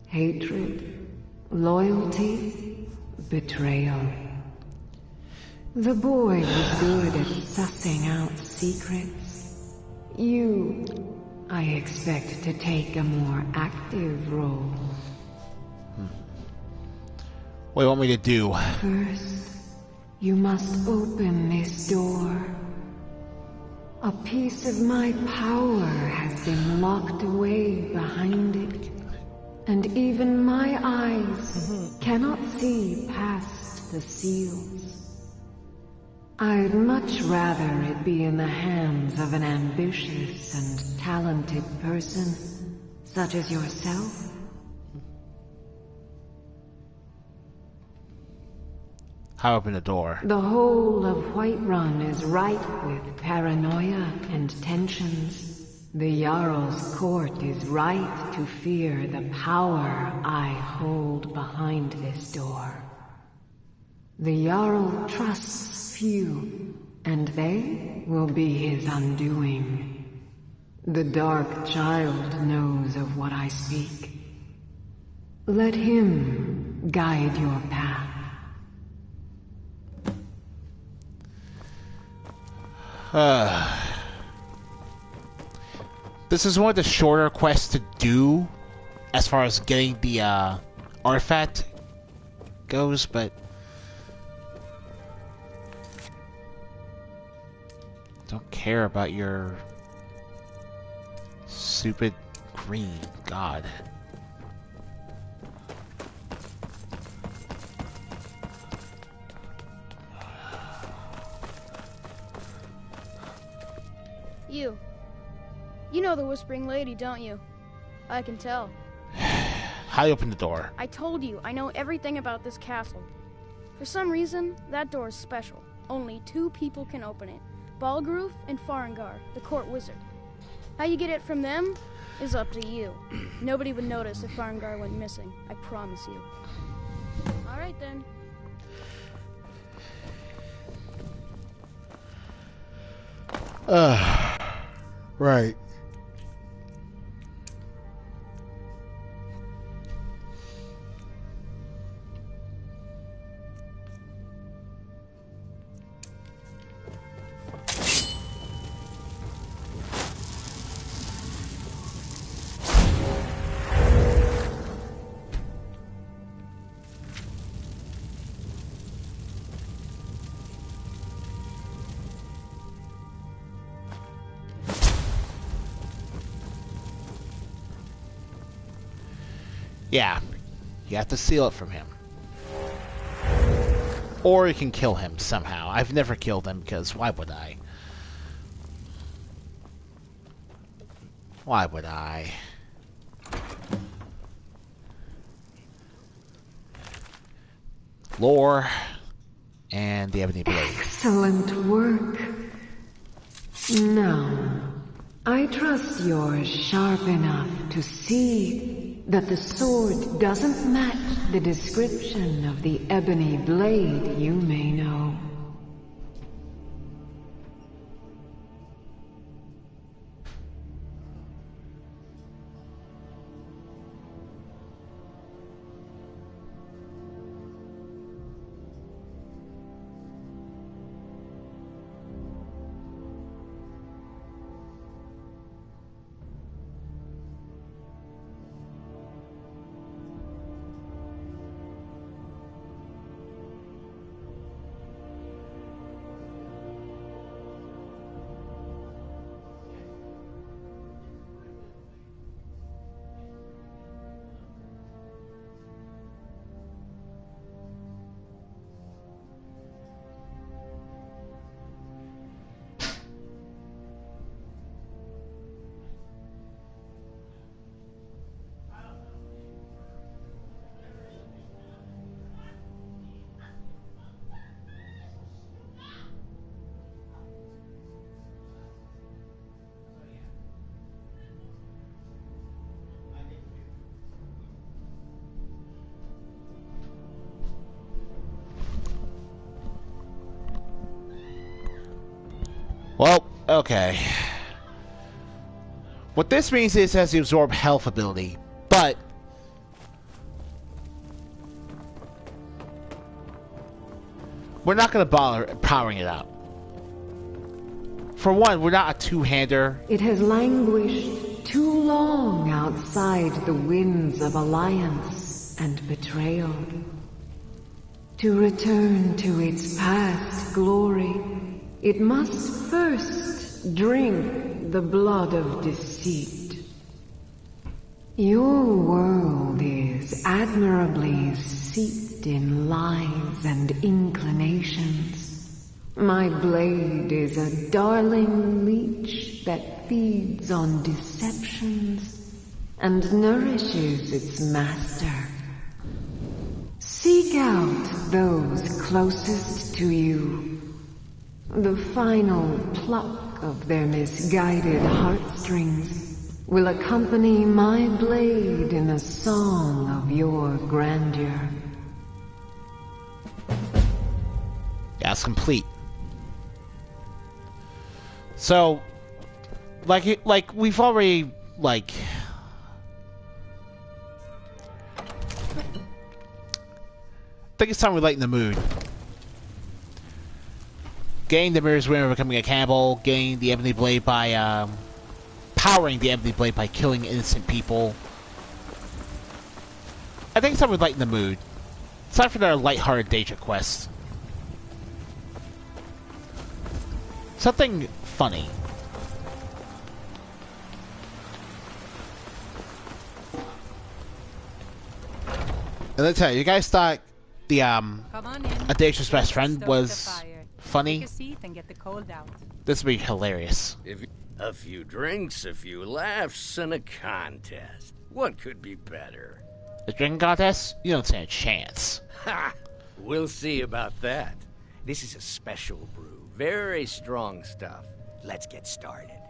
hatred, loyalty, betrayal. The boy was good at sussing out secrets. You, I expect to take a more active role. What do you want me to do? First, you must open this door. A piece of my power has been locked away behind it, and even my eyes cannot see past the seals. I'd much rather it be in the hands of an ambitious and talented person, such as yourself. How open the door? The whole of Whiterun is ripe with paranoia and tensions. The Jarl's court is right to fear the power I hold behind this door. The Jarl trusts few, and they will be his undoing. The Dark Child knows of what I speak. Let him guide your path. This is one of the shorter quests to do as far as getting the artifact goes, but don't care about your stupid green. God. You know the Whispering Lady, don't you? I can tell. How do you open the door? I told you, I know everything about this castle. For some reason, that door is special. Only 2 people can open it. Balgruf and Farengar, the court wizard. How you get it from them is up to you. Nobody would notice if Farengar went missing, I promise you. Alright then. Right. Yeah, you have to steal it from him. Or you can kill him somehow. I've never killed him because why would I? Why would I? Lore and the Ebony Blade. Excellent work. Now, I trust you're sharp enough to see that the sword doesn't match the description of the ebony blade you may know. Well, okay. What this means is it has the absorb health ability, but we're not going to bother powering it up. For one, we're not a two-hander. It has languished too long outside the winds of alliance and betrayal. To return to its past glory, it must first drink the blood of deceit. Your world is admirably steeped in lies and inclinations. My blade is a darling leech that feeds on deceptions and nourishes its master. Seek out those closest to you. The final pluck of their misguided heartstrings will accompany my blade in a song of your grandeur. Yeah, it's complete. So, like we've already, I think it's time we lighten the mood. Getting the Mirror's Winner becoming a cannibal, getting the Ebony Blade by, powering the Ebony Blade by killing innocent people. I think it's time we lighten the mood. It's time for our lighthearted Daedra quest. Something funny. And let's tell you, you guys thought the, a Daedra's best friend was funny? Take a seat and get the cold out. This would be hilarious. A few drinks, a few laughs, and a contest. What could be better? The drinking contest? You don't stand a chance. Ha! We'll see about that. This is a special brew. Very strong stuff. Let's get started.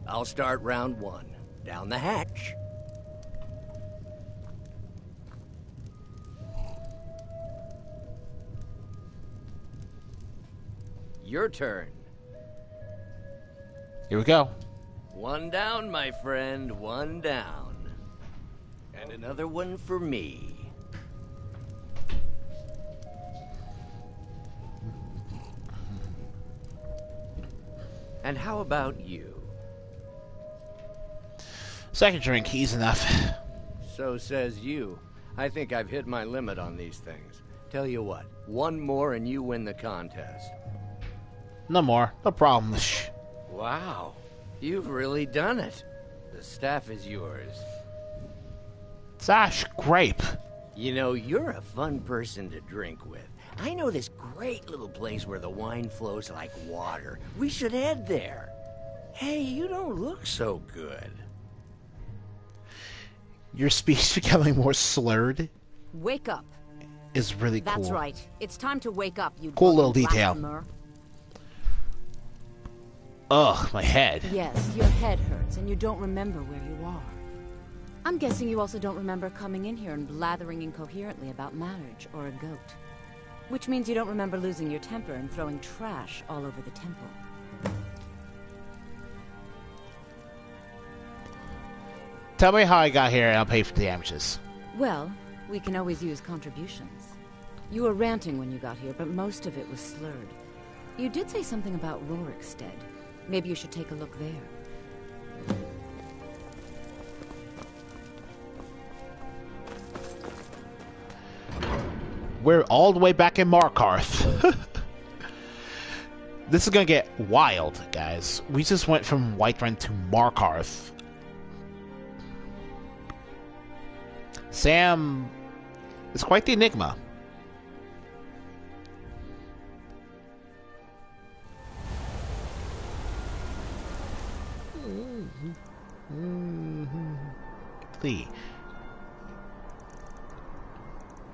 I'll start round one. Down the hatch. Your turn. Here we go. One down, my friend, one down. And another one for me. And how about you? Second drink, easy enough. So says you. I think I've hit my limit on these things. Tell you what, one more and you win the contest. No more. No problem. Wow, you've really done it. The staff is yours. Sash, grape. You know, you're a fun person to drink with. I know this great little place where the wine flows like water. We should head there. Hey, you don't look so good. Your speech becoming more slurred Wake up. is really cool. That's right. It's time to wake up, you Cool little drunken detail. blasphemer. Ugh, my head. Yes, your head hurts and you don't remember where you are. I'm guessing you also don't remember coming in here and blathering incoherently about marriage or a goat. Which means you don't remember losing your temper and throwing trash all over the temple. Tell me how I got here and I'll pay for the damages. Well, we can always use contributions. You were ranting when you got here, but most of it was slurred. You did say something about Rorikstead. Maybe you should take a look there. We're all the way back in Markarth. This is gonna get wild, guys. We just went from Whiterun to Markarth. Sam is quite the enigma.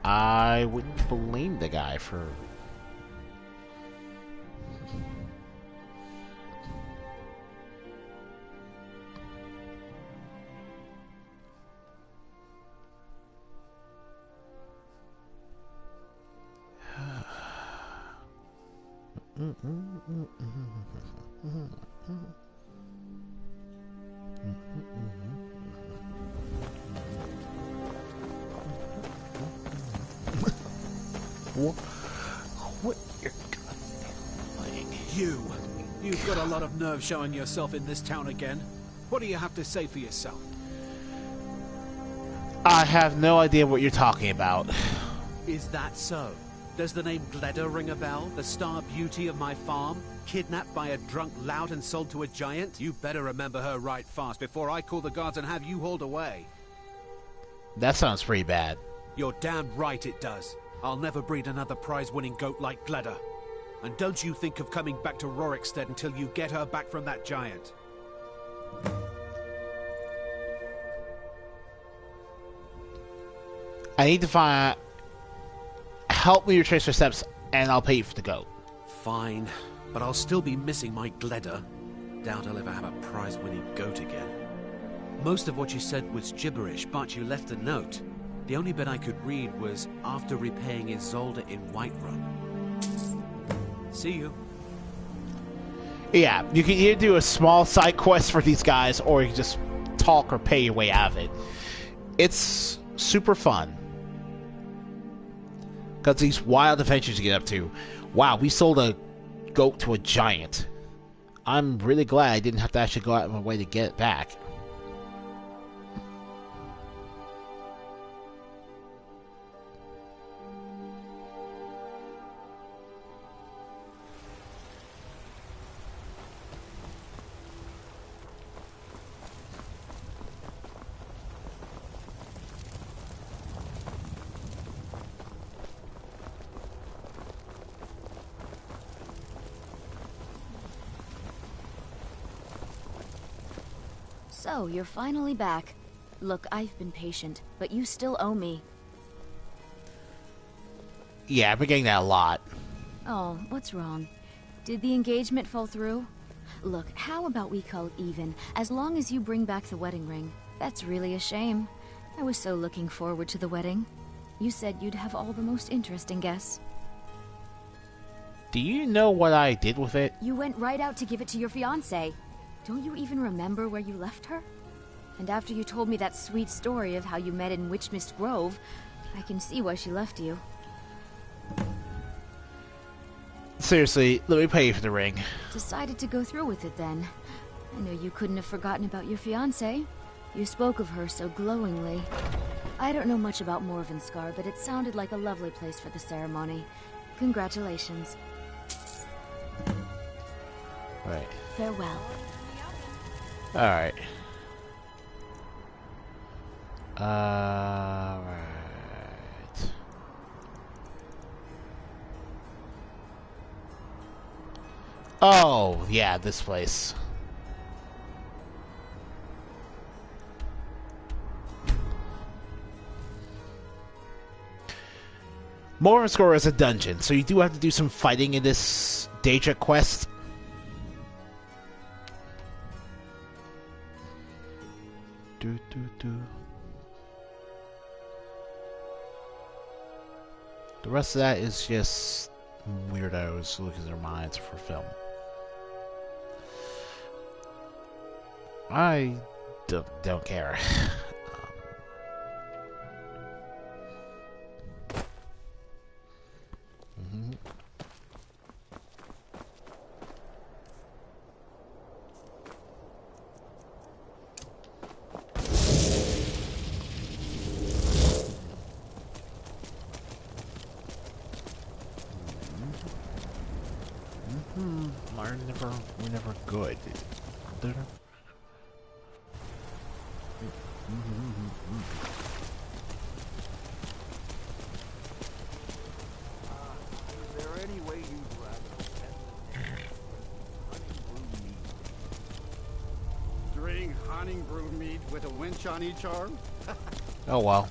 I wouldn't blame the guy for... What? You've got a lot of nerve showing yourself in this town again. What do you have to say for yourself? I have no idea what you're talking about. Is that so? Does the name Gleda ring a bell? The star beauty of my farm? Kidnapped by a drunk lout and sold to a giant? You better remember her right fast before I call the guards and have you hauled away. That sounds pretty bad. You're damn right it does. I'll never breed another prize-winning goat like Gleda. And don't you think of coming back to Rorikstead until you get her back from that giant. I need to find... Help me retrace your steps, and I'll pay you for the goat. Fine, but I'll still be missing my Gleda. Doubt I'll ever have a prize-winning goat again. Most of what you said was gibberish, but you left a note. The only bit I could read was, after repaying Isolde in Whiterun. See you. Yeah, you can either do a small side quest for these guys, or you can just talk or pay your way out of it. It's super fun. Because these wild adventures you get up to. Wow, we sold a goat to a giant. I'm really glad I didn't have to actually go out of my way to get it back. So, you're finally back. Look, I've been patient, but you still owe me. Yeah, I've been getting that a lot. Oh, what's wrong? Did the engagement fall through? Look, how about we call it even, as long as you bring back the wedding ring? That's really a shame. I was so looking forward to the wedding. You said you'd have all the most interesting guests. Do you know what I did with it? You went right out to give it to your fiancée. Don't you even remember where you left her? And after you told me that sweet story of how you met in Witchmist Grove, I can see why she left you. Seriously, let me pay you for the ring. Decided to go through with it then. I know you couldn't have forgotten about your fiancée. You spoke of her so glowingly. I don't know much about Morvenskar, but it sounded like a lovely place for the ceremony. Congratulations. Right. Farewell. Alright. Alright. Oh, yeah, this place. Morvenskar is a dungeon, so you do have to do some fighting in this Daedra quest. The rest of that is just weirdos losing their minds for film. I don't care. We're never good. Is there any way you'd rather drink honey brewed meat with a winch on each arm? Oh well.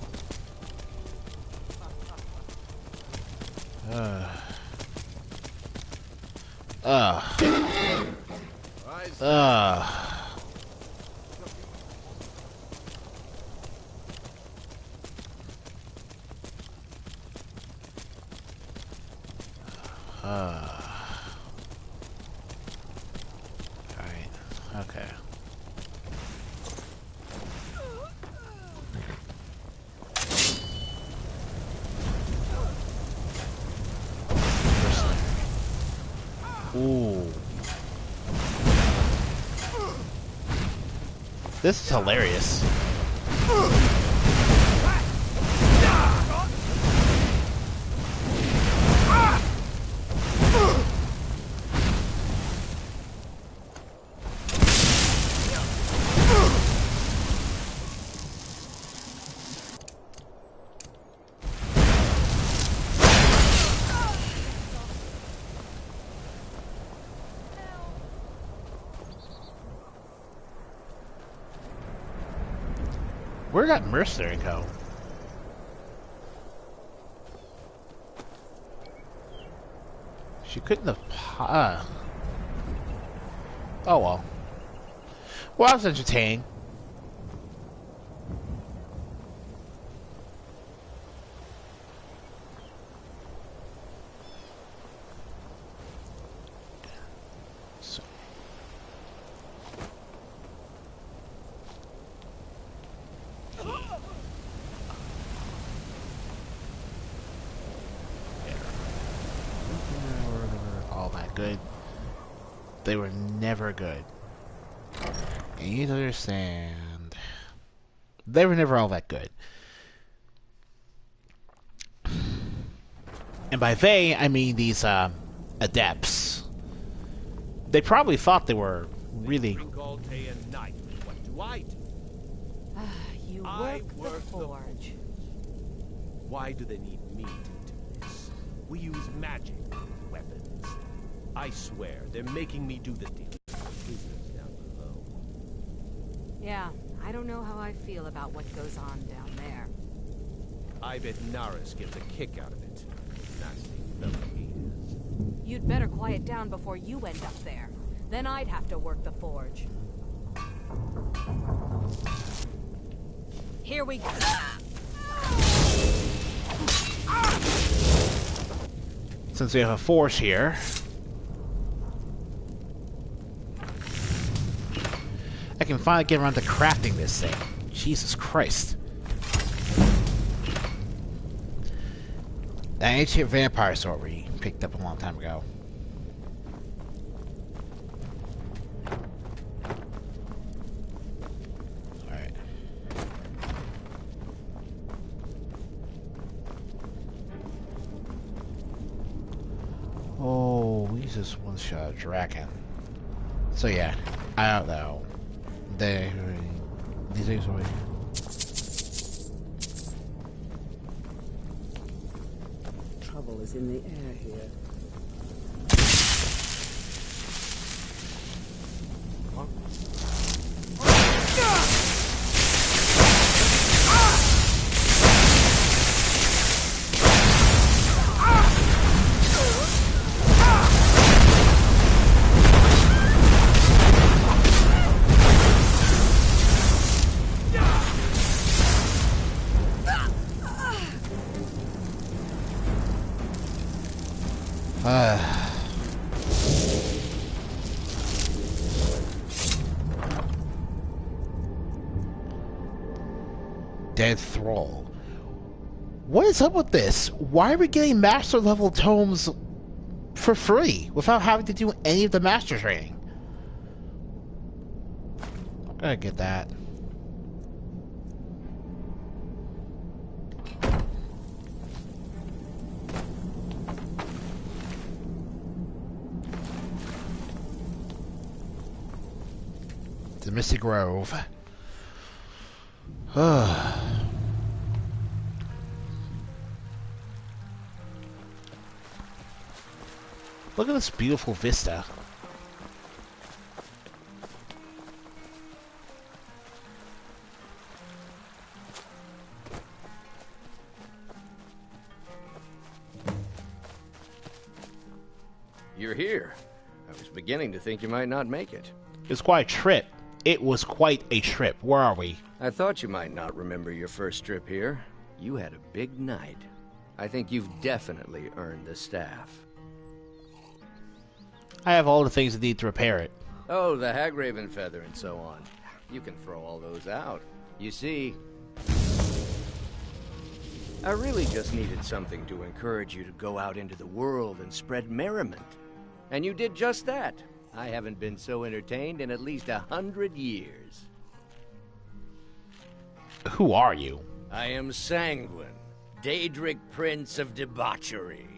Alright, okay. Ooh. This is hilarious. Where did that mercenary go? She couldn't have... Oh well. Well, that was entertaining. Good. They were never good. And you need to understand, they were never all that good. And by they, I mean these adepts. They probably thought they were really... All day and night. What do I do? You work the forge. Why do they need me to do this? We use magic, weapons. I swear, they're making me do the deal. Prisoners down below. Yeah, I don't know how I feel about what goes on down there. I bet Naris gets a kick out of it. Nasty fellow he is. You'd better quiet down before you end up there. Then I'd have to work the forge. Here we go. Since we have a force here. I can finally get around to crafting this thing. Jesus Christ. That ancient vampire sword we picked up a long time ago. Alright. Oh, we just one-shot a dragon. So yeah, I don't know. These things are... Trouble is in the air here. Dead Thrall. What is up with this? Why are we getting master level tomes for free without having to do any of the master training? I'm gonna get that. The Misty Grove. Look at this beautiful vista. You're here. I was beginning to think you might not make it. It was quite a trip. It was quite a trip. Where are we? I thought you might not remember your first trip here. You had a big night. I think you've definitely earned the staff. I have all the things that need to repair it. Oh, the Hagraven feather and so on. You can throw all those out. You see, I really just needed something to encourage you to go out into the world and spread merriment. And you did just that. I haven't been so entertained in at least 100 years. Who are you? I am Sanguine, Daedric Prince of Debauchery.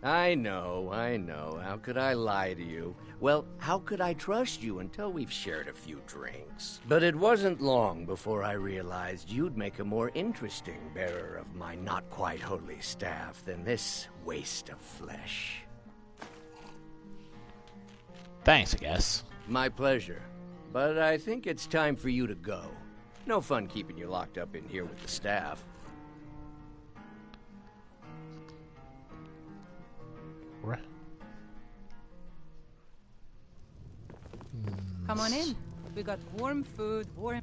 I know. How could I lie to you? Well, how could I trust you until we've shared a few drinks? But it wasn't long before I realized you'd make a more interesting bearer of my not-quite-holy staff than this waste of flesh. Thanks, I guess. My pleasure. But I think it's time for you to go. No fun keeping you locked up in here with the staff. Come on in. We got warm food, warm...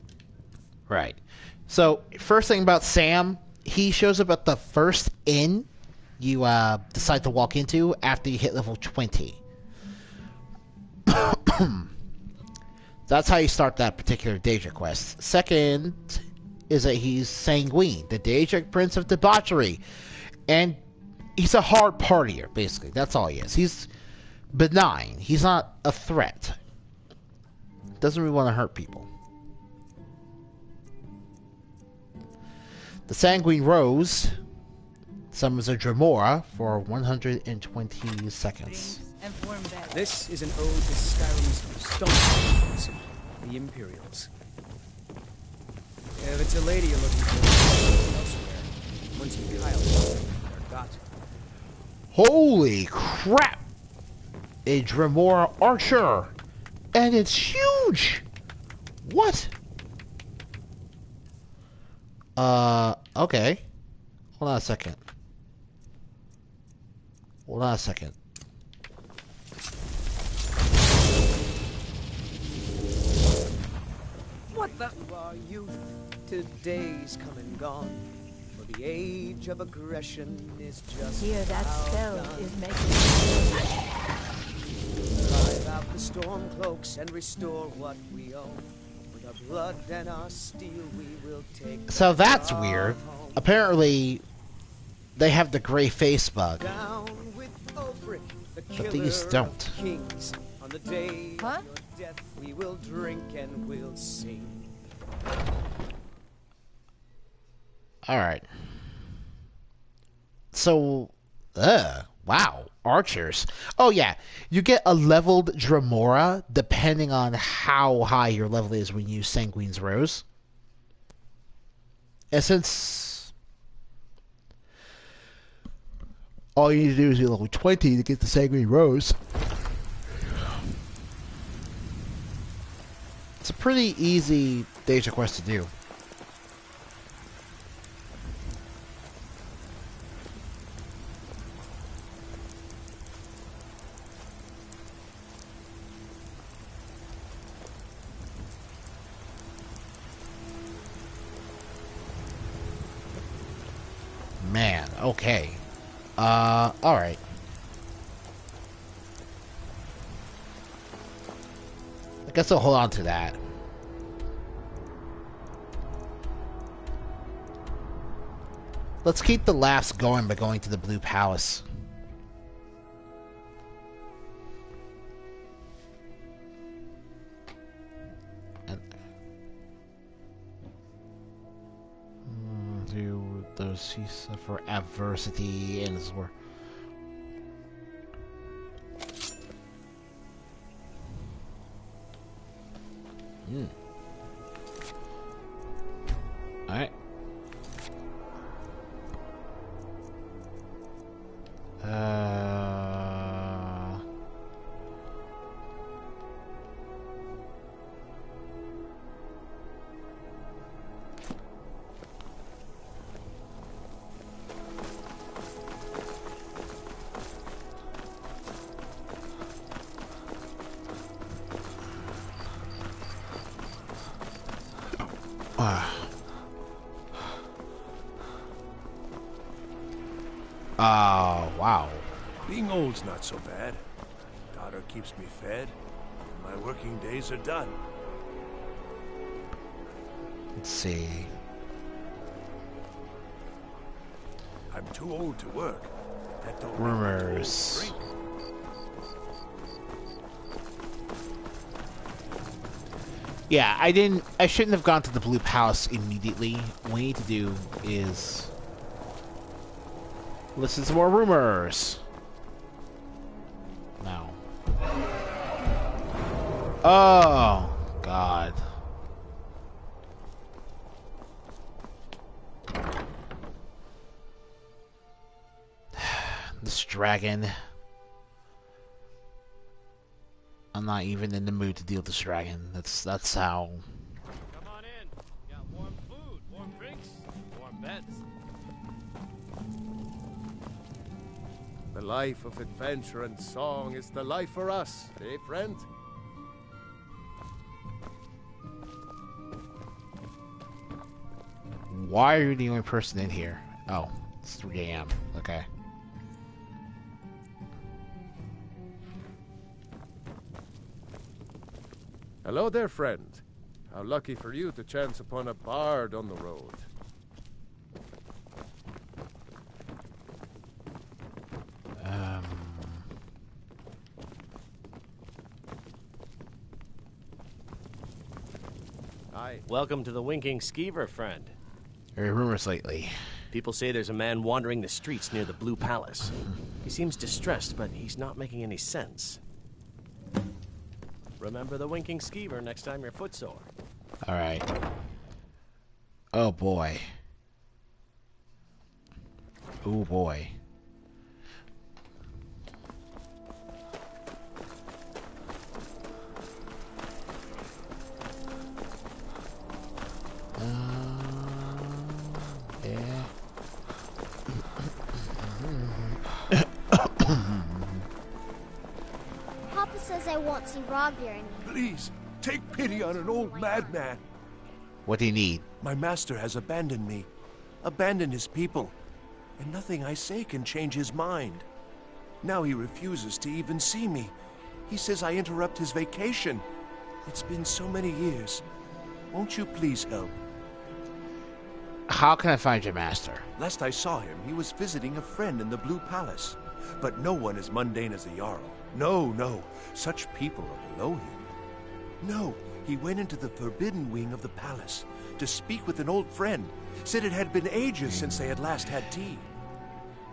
Right. So, first thing about Sam, he shows up at the first inn you decide to walk into after you hit level 20. That's how you start that particular Daedra quest. Second is that he's Sanguine, the Daedric Prince of Debauchery. And he's a hard partier, basically. That's all he is. He's benign. He's not a threat. Doesn't really want to hurt people. The Sanguine Rose summons a Dremora for 120 seconds. This is an ode to Skyrim's stone, the Imperials. If it's a lady you're looking for, elsewhere, once you pile they're got. Holy crap! A Dremora Archer! And it's huge! What? Okay. Hold on a second. What the? Our youth, today's come and gone. For the age of aggression is just Here, that about spell done. is making me Drive out the storm cloaks and restore what we own. With our blood and our steel, we will take. So that's weird. Apparently, they have the gray face bug. Down with Ulfric, the But these killer don't. of kings. On the day of your death, we will drink and we'll sing. Alright. So, wow. Archers. Oh yeah, you get a leveled Dremora depending on how high your level is when you use Sanguine's Rose. And since all you need to do is be level 20 to get the Sanguine Rose, it's a pretty easy Daedra quest to do. Man, okay. Alright. I guess I'll hold on to that. Let's keep the laughs going by going to the Blue Palace. Do those who suffer adversity and his work. Alright. Wow. Being old's not so bad. Daughter keeps me fed, and my working days are done. Let's see. I'm too old to work. That don't Rumors. Drink. Yeah, I shouldn't have gone to the Blue Palace immediately. What we need to do is listen to more rumors. No. Oh, God. This dragon. I'm not even in the mood to deal with this dragon. That's how. Come on in. We got warm food, warm drinks, warm beds. The life of adventure and song is the life for us, eh, friend? Why are you the only person in here? Oh, it's 3 a.m. Okay. Hello there, friend. How lucky for you to chance upon a bard on the road. Hi. Welcome to the Winking Skeever, friend. Very rumors lately. People say there's a man wandering the streets near the Blue Palace. He seems distressed, but he's not making any sense. Remember the Winking Skeever next time you're footsore. Alright. Oh boy. Oh boy. Yeah. Papa says I won't see Ralddel anymore. Please, take pity on an old madman. What do you need? My master has abandoned me. abandoned his people, and nothing I say can change his mind. Now he refuses to even see me. He says I interrupt his vacation. It's been so many years. Won't you please help? How can I find your master? Last I saw him, he was visiting a friend in the Blue Palace. But no one as mundane as the Jarl. No. Such people are below him. No, he went into the forbidden wing of the palace to speak with an old friend. Said it had been ages since they had last had tea.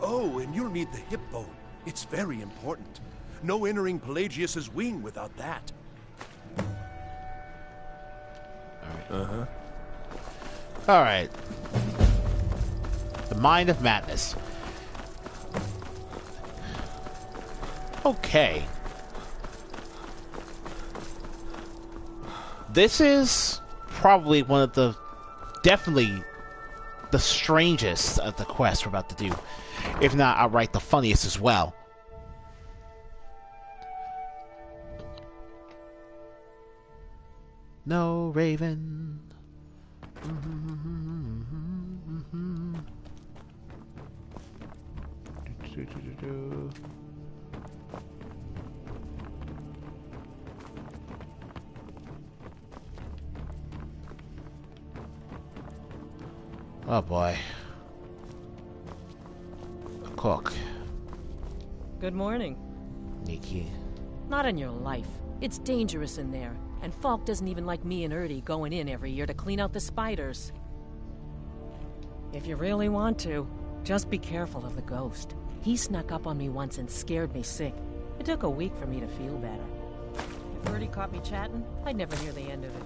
Oh, and you'll need the hip bone. It's very important. No entering Pelagius's wing without that. Alright. Alright. The Mind of Madness. Okay. This is probably one of the... definitely the strangest of the quests we're about to do. If not outright the funniest as well. No, Raven. Oh boy. A cook. Good morning. Nikki. Not in your life. It's dangerous in there, and Falk doesn't even like me and Erdy going in every year to clean out the spiders. If you really want to, just be careful of the ghost. He snuck up on me once and scared me sick. It took a week for me to feel better. If Erdy caught me chatting, I'd never hear the end of it.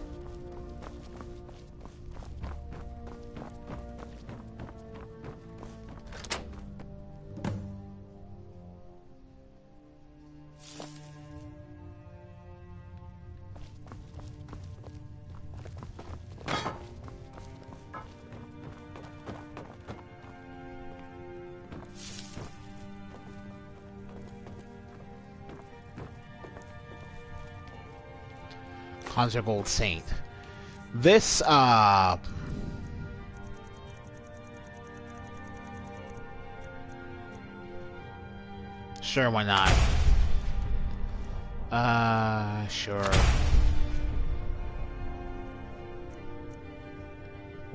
Conjure Gold Saint. This, sure, why not? Sure.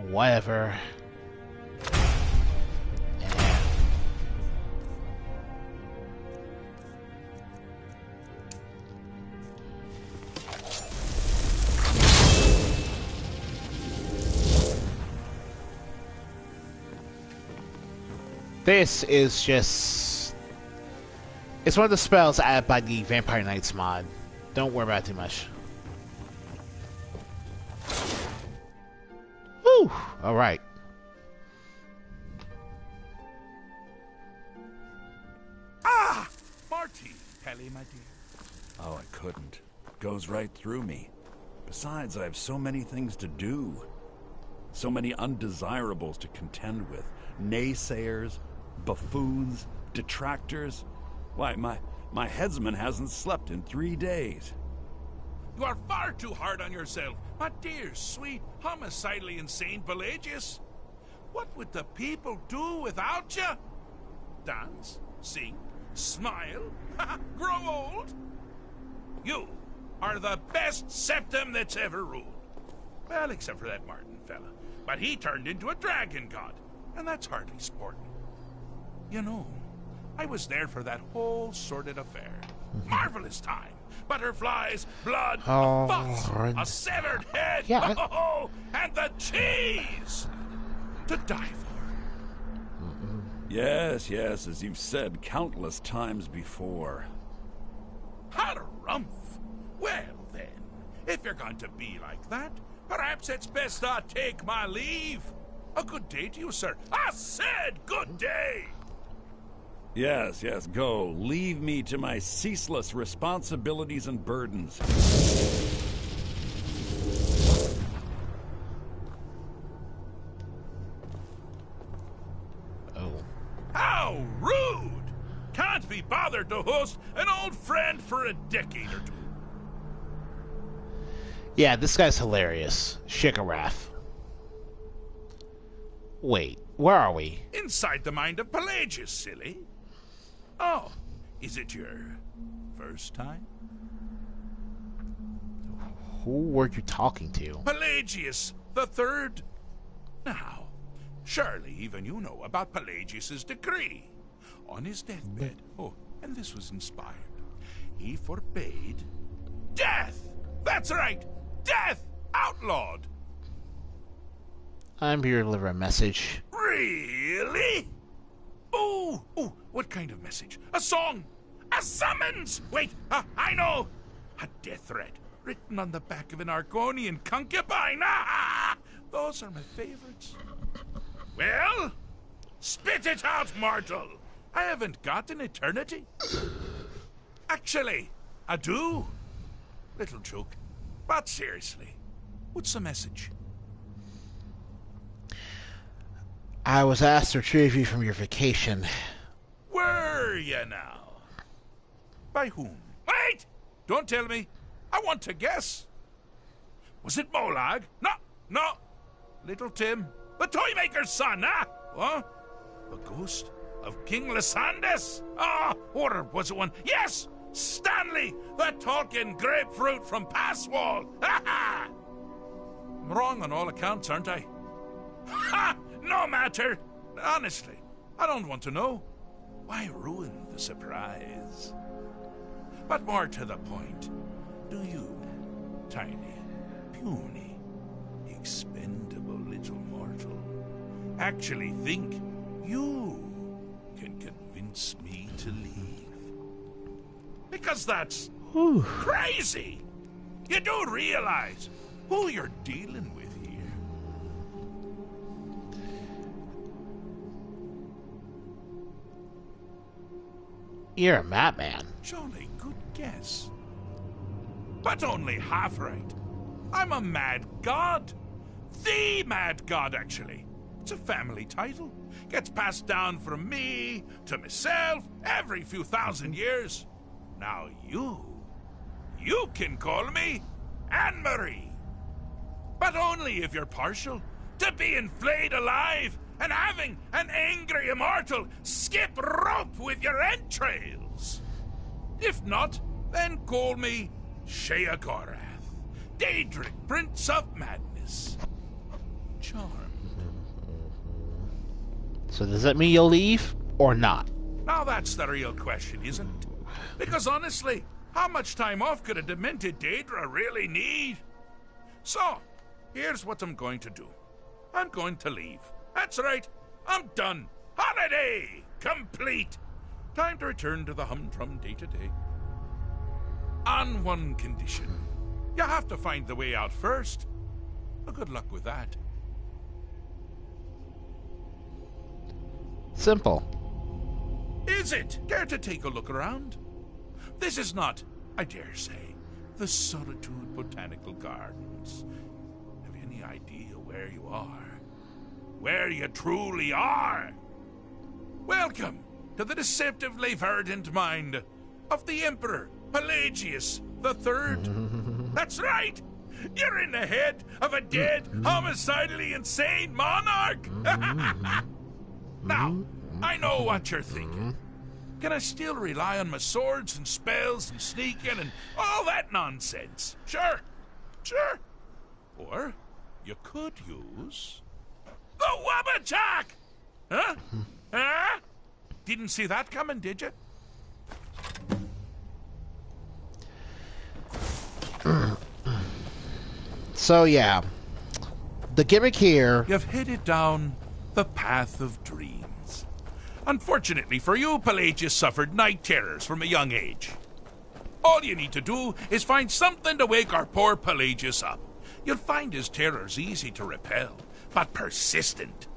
Whatever. This is just... it's one of the spells added by the Vampire Knights mod. Don't worry about it too much. Woo! Alright. Ah! Marty! Pelly, my dear. Oh, I couldn't. Goes right through me. Besides, I have so many things to do. So many undesirables to contend with. Naysayers, buffoons, detractors. Why, my headsman hasn't slept in 3 days. You are far too hard on yourself, my dear, sweet, homicidally insane Pelagius. What would the people do without you? Dance, sing, smile, grow old? You are the best septum that's ever ruled. Well, except for that Martin fella. But he turned into a dragon god, and that's hardly sporting. You know, I was there for that whole sordid affair. Marvelous time. Butterflies, blood, a fuss, a severed head, and the cheese to die for. Yes, as you've said countless times before. Harumph. Well then, if you're going to be like that, perhaps it's best I take my leave. A good day to you, sir. I said good day! Yes, go. Leave me to my ceaseless responsibilities and burdens. Oh. How rude! Can't be bothered to host an old friend for a decade or two. Yeah, this guy's hilarious. Shikarath. Wait. Where are we? Inside the mind of Pelagius, silly. Oh, is it your first time? Who were you talking to? Pelagius the Third. Now, surely even you know about Pelagius's decree. On his deathbed, and this was inspired, he forbade death! That's right! Death! Outlawed! I'm here to deliver a message. Really? Ooh, what kind of message? A song? A summons? Wait, I know! A death threat written on the back of an Argonian concubine. Those are my favorites. Well, spit it out, mortal. I haven't got an eternity. Actually, I do. Little joke. But seriously, what's the message? I was asked to retrieve you from your vacation. Were you now? By whom? Wait! Don't tell me. I want to guess. Was it Molag? No. Little Tim, the Toymaker's son, huh? What? The ghost of King Lysandes? Or was it one? Yes! Stanley, the talking grapefruit from Passwall. I'm wrong on all accounts, aren't I? Ha! No matter. Honestly, I don't want to know. Why ruin the surprise? But more to the point, do you, tiny, puny, expendable little mortal, actually think you can convince me to leave? Because that's crazy. You do realize who you're dealing with here. You're a madman. Jolly good guess. But only half right. I'm a mad god. The mad god, actually. It's a family title. Gets passed down from me to myself every few thousand years. Now you can call me Anne-Marie. But only if you're partial to being flayed alive and having an angry immortal skip rope with your entrails. If not, then call me Sheogorath, Daedra, Prince of Madness. Charm. So does that mean you'll leave, or not? Now that's the real question, isn't it? Because honestly, how much time off could a demented Daedra really need? So, here's what I'm going to do. I'm going to leave. That's right, I'm done. Holiday complete. Time to return to the humdrum day-to-day. On one condition. You have to find the way out first. Well, good luck with that. Simple. Is it? Care to take a look around? This is not, I dare say, the Solitude Botanical Gardens. Have you any idea where you are? Where you truly are? Welcome to the deceptively verdant mind of the Emperor Pelagius the Third. That's right! You're in the head of a dead, homicidally insane monarch! Now, I know what you're thinking. Can I still rely on my swords and spells and sneaking and all that nonsense? Sure. Or you could use the Wabbajack! Huh? Didn't see that coming, did you? So yeah, the gimmick here... You've headed down the path of dreams. Unfortunately for you, Pelagius suffered night terrors from a young age. All you need to do is find something to wake our poor Pelagius up. You'll find his terrors easy to repel, but persistent.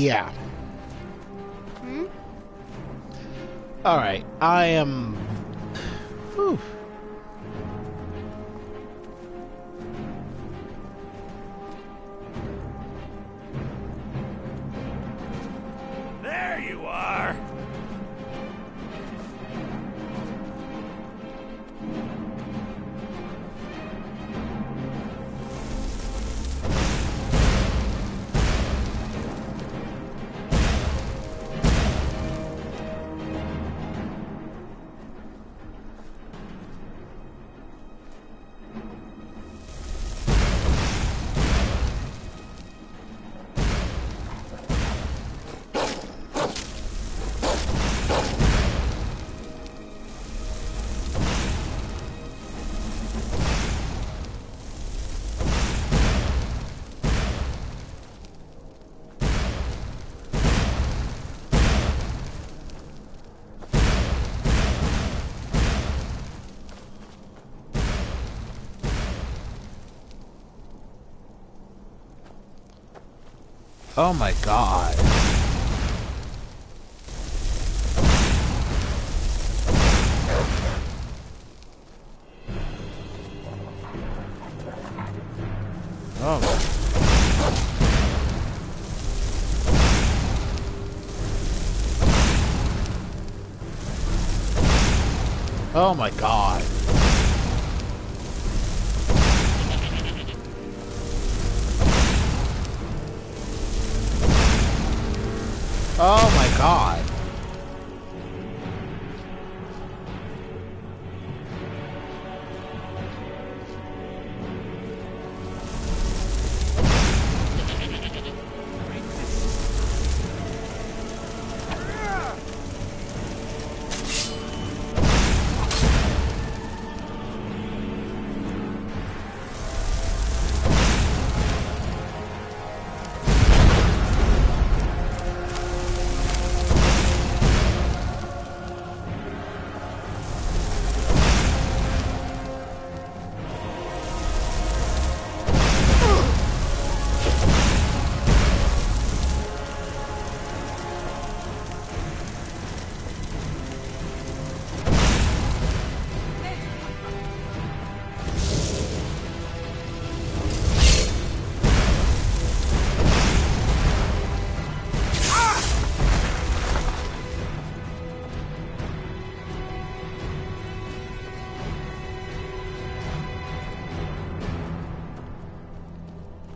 Yeah. Hmm? Alright, I am... Whew. There you are! Oh my god. Oh my god. Oh my god.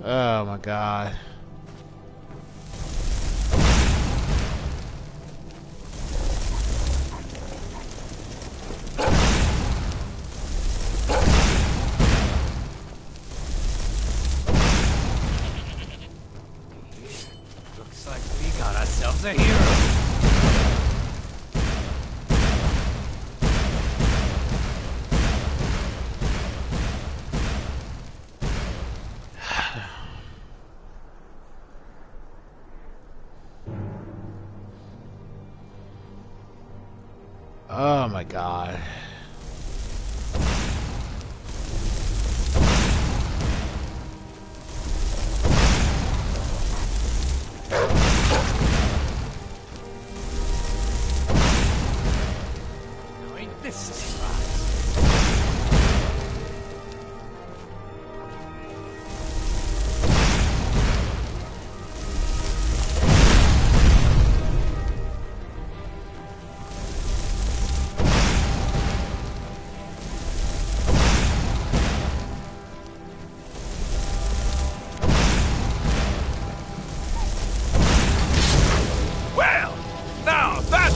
Oh my god. Looks like we got ourselves a hero. Oh my god. Now ain't this a surprise?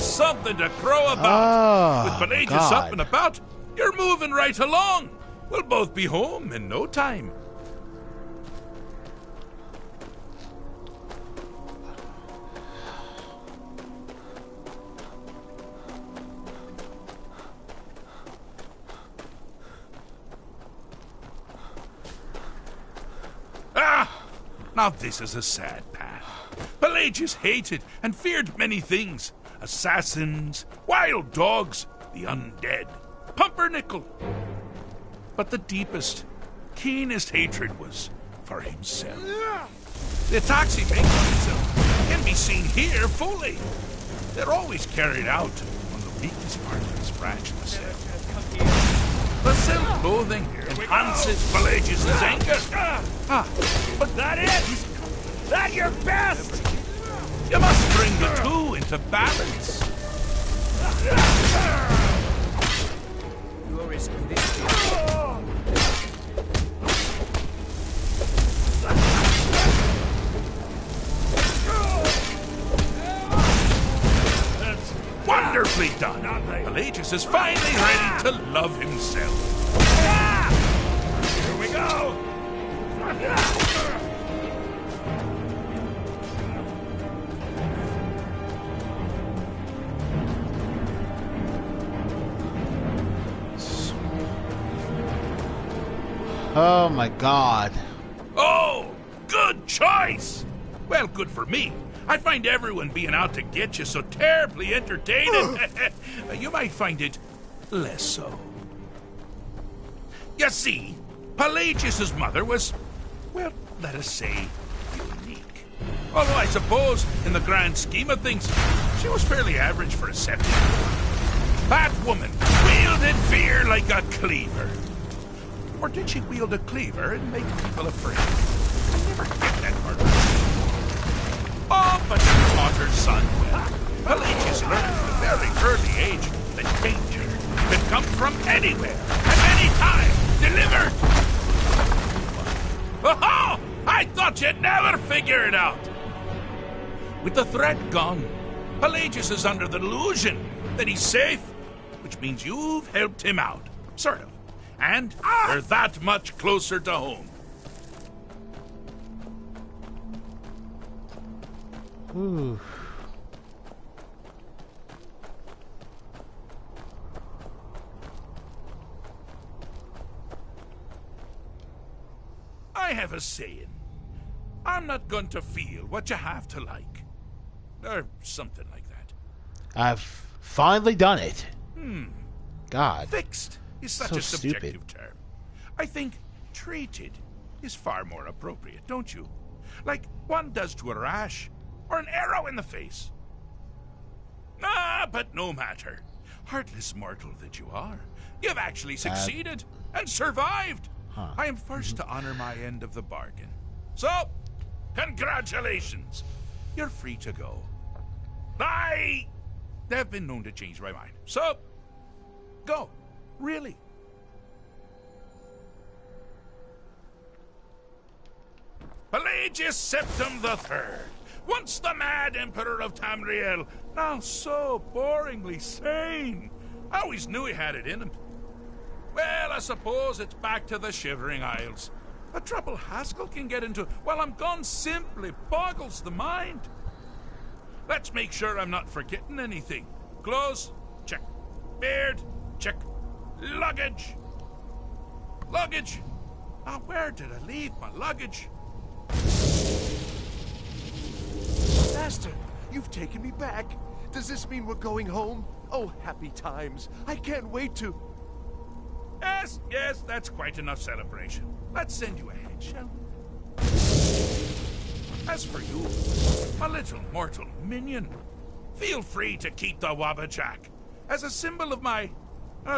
Something to crow about. Oh, With Pelagius God. up and about, you're moving right along. We'll both be home in no time. Ah! Now this is a sad path. Pelagius hated and feared many things. Assassins, wild dogs, the undead, pumpernickel. But the deepest, keenest hatred was for himself. The attacks he makes on himself, can be seen here fully. They're always carried out on the weakest part of his fragile self. The self-loathing enhances Pelagius' anger. But that is that your best! You must bring the two into balance. You are risking this. Wonderfully done. Pelagius is finally ready to love himself. Here we go. Oh my god. Oh, good choice. Well, good for me. I find everyone being out to get you so terribly entertaining. You might find it less so. You see, Pelagius' mother was, well, let us say, unique. Although I suppose, in the grand scheme of things, she was fairly average for a septic. That woman wielded fear like a cleaver. Or did she wield a cleaver and make people afraid? I never get that part right. Oh, but she taught her son well. Pelagius learned at a very early age that danger can come from anywhere, at any time, delivered. Oh, I thought you'd never figure it out. With the threat gone, Pelagius is under the delusion that he's safe, which means you've helped him out, sort of. And they're that much closer to home. Ooh. I have a saying. I'm not going to feel what you have to like. Or something like that. I've finally done it. God. Fixed is such So a subjective stupid. term. I think treated is far more appropriate, don't you? Like one does to a rash or an arrow in the face. But no matter. Heartless mortal that you are, you've actually succeeded and survived. I am first to honor my end of the bargain. So, congratulations. You're free to go. I have been known to change my mind. So, go. Really. Pelagius Septim III, once the mad Emperor of Tamriel, now so boringly sane. I always knew he had it in him. Well, I suppose it's back to the Shivering Isles. A trouble Haskell can get into while I'm gone simply boggles the mind. Let's make sure I'm not forgetting anything. Clothes, check. Beard, check. Luggage. Luggage. Now, where did I leave my luggage? Master, you've taken me back. Does this mean we're going home? Oh, happy times. I can't wait to... Yes, that's quite enough celebration. Let's send you ahead, shall we? As for you, my little mortal minion, feel free to keep the Wabbajack as a symbol of my...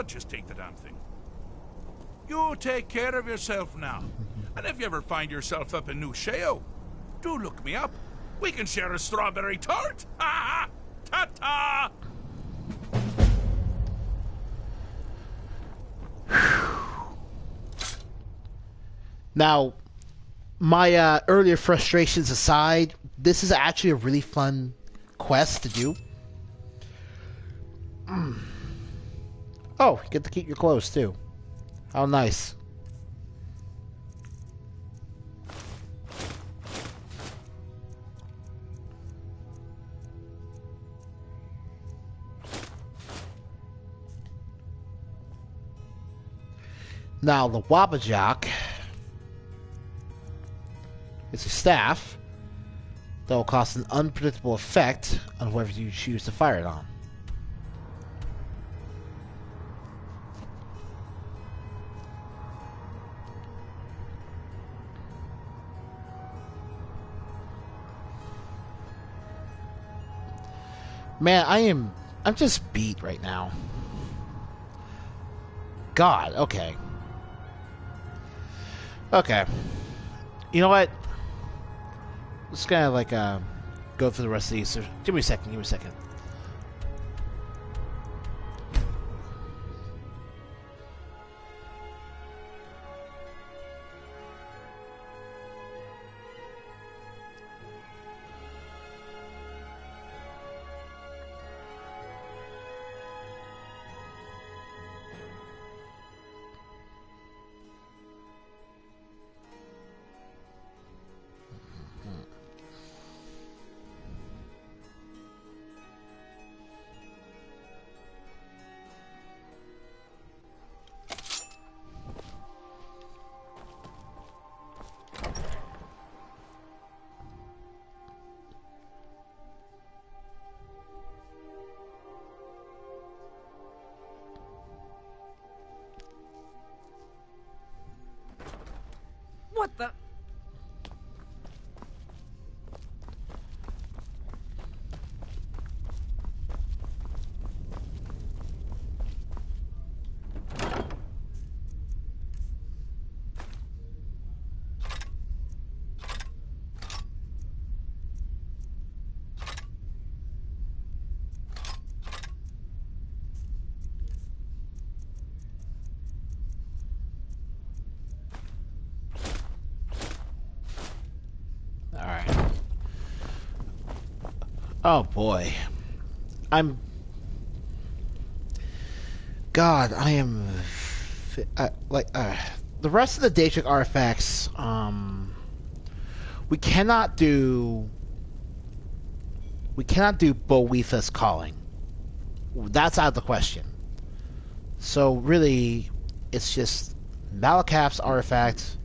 just take the damn thing. You take care of yourself now. And if you ever find yourself up in New Sheo, do look me up. We can share a strawberry tart. Ha ha! Ta-ta! Now, my earlier frustrations aside, this is actually a really fun quest to do. Oh, you get to keep your clothes too. How nice. Now, the Wabbajack is a staff that will cause an unpredictable effect on whoever you choose to fire it on. Man, I'm just beat right now. God, okay. Okay. You know what? Just gonna like go through the rest of these. So give me a second. What the? Oh boy. God, I am... the rest of the Daedric artifacts, we cannot do Boethiah's Calling. That's out of the question. So really, it's just Malakaf's artifact,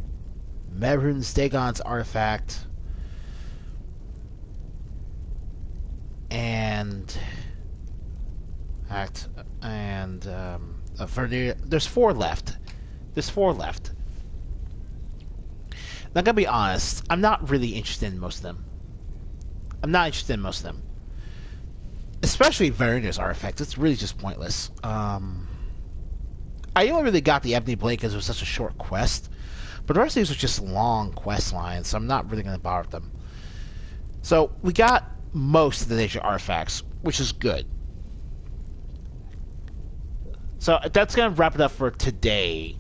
Mehrunes Dagon's artifact, and there's four left. Now, I'm gonna be honest, I'm not really interested in most of them. Especially Vernia's artifact. It's really just pointless. I only really got the Ebony Blade because it was such a short quest. But the rest of these are just long quest lines, so I'm not really going to bother with them. So, we got most of the nature artifacts, which is good. So, that's going to wrap it up for today.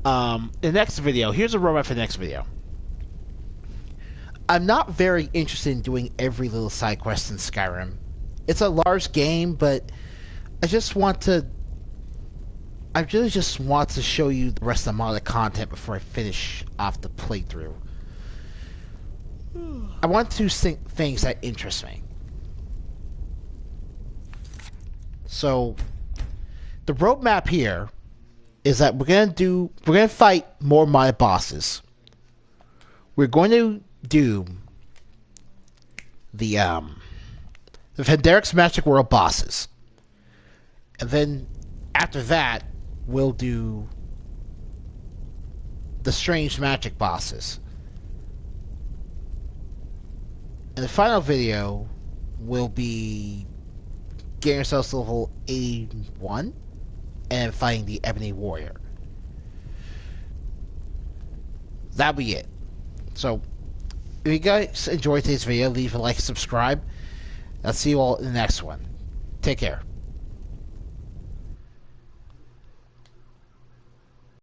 The next video, here's a roadmap for the next video. I'm not very interested in doing every little side quest in Skyrim. It's a large game, but I really just want to show you the rest of the modded content before I finish off the playthrough. I want to think things that interest me. So, the roadmap here is that we're gonna fight more modded bosses. We're going to do the Fenderic's Magic World bosses. And then after that, we'll do the Strange Magic bosses. And the final video will be getting ourselves to level 81 and fighting the Ebony Warrior. That'll be it. So, if you guys enjoyed today's video, leave a like and subscribe. I'll see you all in the next one. Take care.